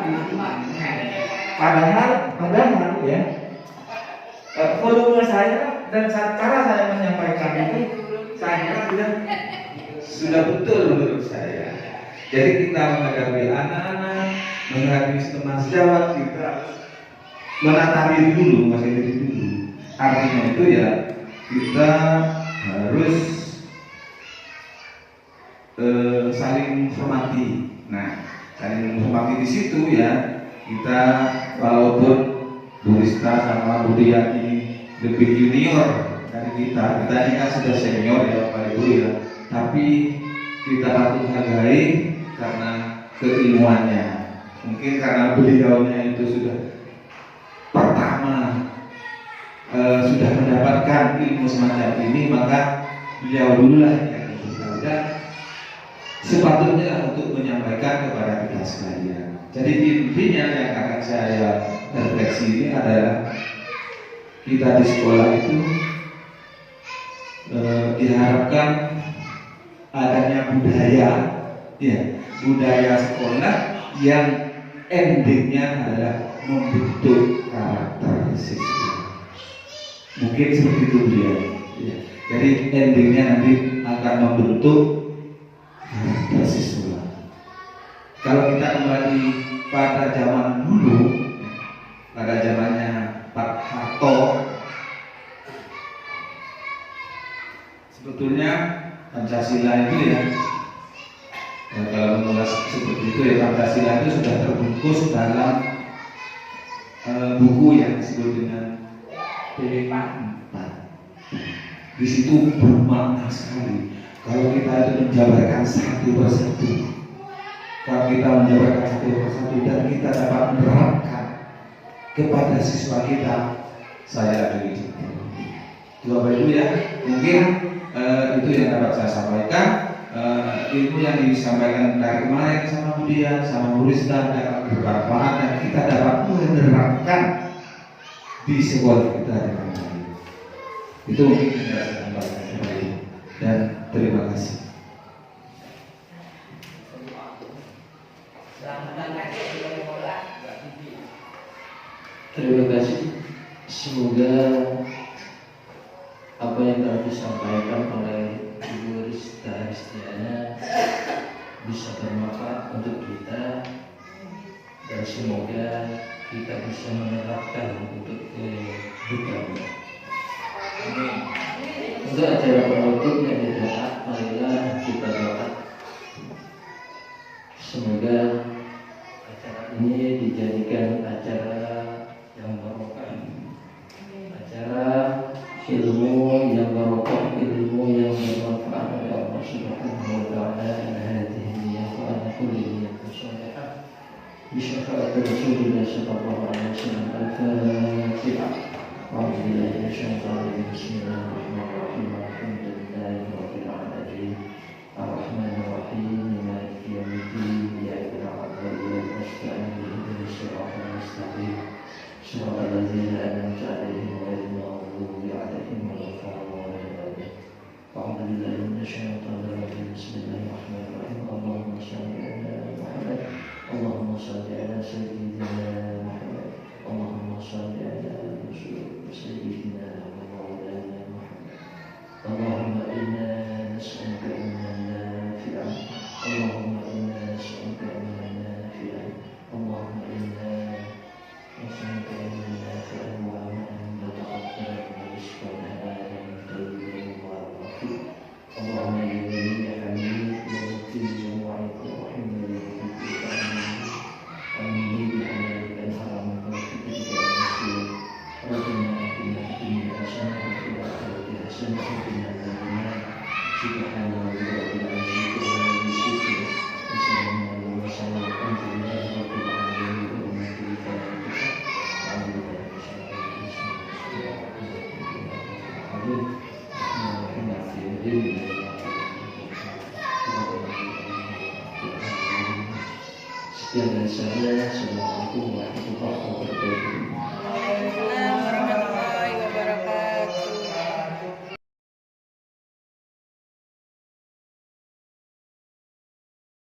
Padahal ya, volume saya dan cara saya menyampaikan itu saya kira sudah betul menurut saya. Jadi kita menghadapi anak-anak, menghadapi teman sejawat, kita menata diri dulu, masih diri dulu. Artinya itu ya kita harus saling menghormati. Nah, saling menghormati di situ ya kita, walaupun Bu Rista sama Bu Diyati lebih junior dari kita ini kan sudah senior ya Bapak Ibu ya, tapi kita patut hargai karena keilmuannya. Mungkin karena beliaunya itu sudah pertama sudah mendapatkan ilmu semacam ini, maka beliau dululah yang dan sepatutnya untuk menyampaikan kepada kita sekalian. Jadi intinya yang akan saya refleksi ini adalah kita di sekolah itu diharapkan adanya budaya, ya, budaya sekolah yang endingnya adalah membentuk karakter siswa. Mungkin seperti itu dia. Ya. Jadi endingnya nanti akan membentuk karakter siswa. Kalau kita kembali pada zaman dulu, pada zamannya Pak Harto, sebetulnya Pancasila itu ya, kalau mengulas seperti itu ya, Pancasila itu sudah terbungkus dalam buku yang disebut dengan P4. Di situ bermakna sekali. Kalau kita itu menjabarkan satu persatu, kalau kita menjabarkan satu persatu dan kita dapat menerapkan kepada siswa kita, saya ada di situ. Bapak Ibu ya, mungkin itu yang dapat saya sampaikan. Ilmu yang disampaikan dari kemarin sama Bu Dian, sama Bu Rista dapat bermanfaat dan kita dapat menerapkan di sekolah kita dengan baik. Itu mungkin yang saya sampaikan dan terima kasih. Terima kasih. Semoga apa yang telah disampaikan oleh Ibu Rista Ristiana bisa bermanfaat untuk kita dan semoga kita bisa menerapkan untuk kehidupannya. Untuk acara penutup yang didoa, marilah kita doa. Semoga acara ini dijadikan acara yang barokah, acara ilmu yang barokah, ilmu yang bermanfaat oleh Allah Subhanahu wa taala. Hadhihi niyyah wa ala kulli niyyatin shalihah. Bi syafa'ati Rasulillah sallallahu alaihi wasallam. Al-Fatihah. A'udzu billahi minasyaitonir rajim. Bismillahirrahmanirrahim. Alhamdulillahi rabbil alamin. Ar-Rahmanir Rahim. Maliki yaumiddin. Iyyaka na'budu wa iyyaka nasta'in. Ihdinas siratal mustaqim. Shiratal ladzina an'amta 'alaihim ghairil maghdubi 'alaihim waladdallin. A'udzu billahi minasyaitonir rajim. Bismillahirrahmanirrahim. Allahumma shalli 'ala Muhammad. Allahumma shalli 'ala sayyidina Muhammad. Allahumma shalli 'ala sayyidina wa maulana Muhammad. Allahumma inna nas'aluka ilman nafi'an. Allahumma inna nas'aluka ilman nafi'an. Allahumma inna nas'aluka ilman nafi'an wa 'amalan mutaqabbalan. Sekian dari saya. Assalamualaikum warahmatullahi wabarakatuh.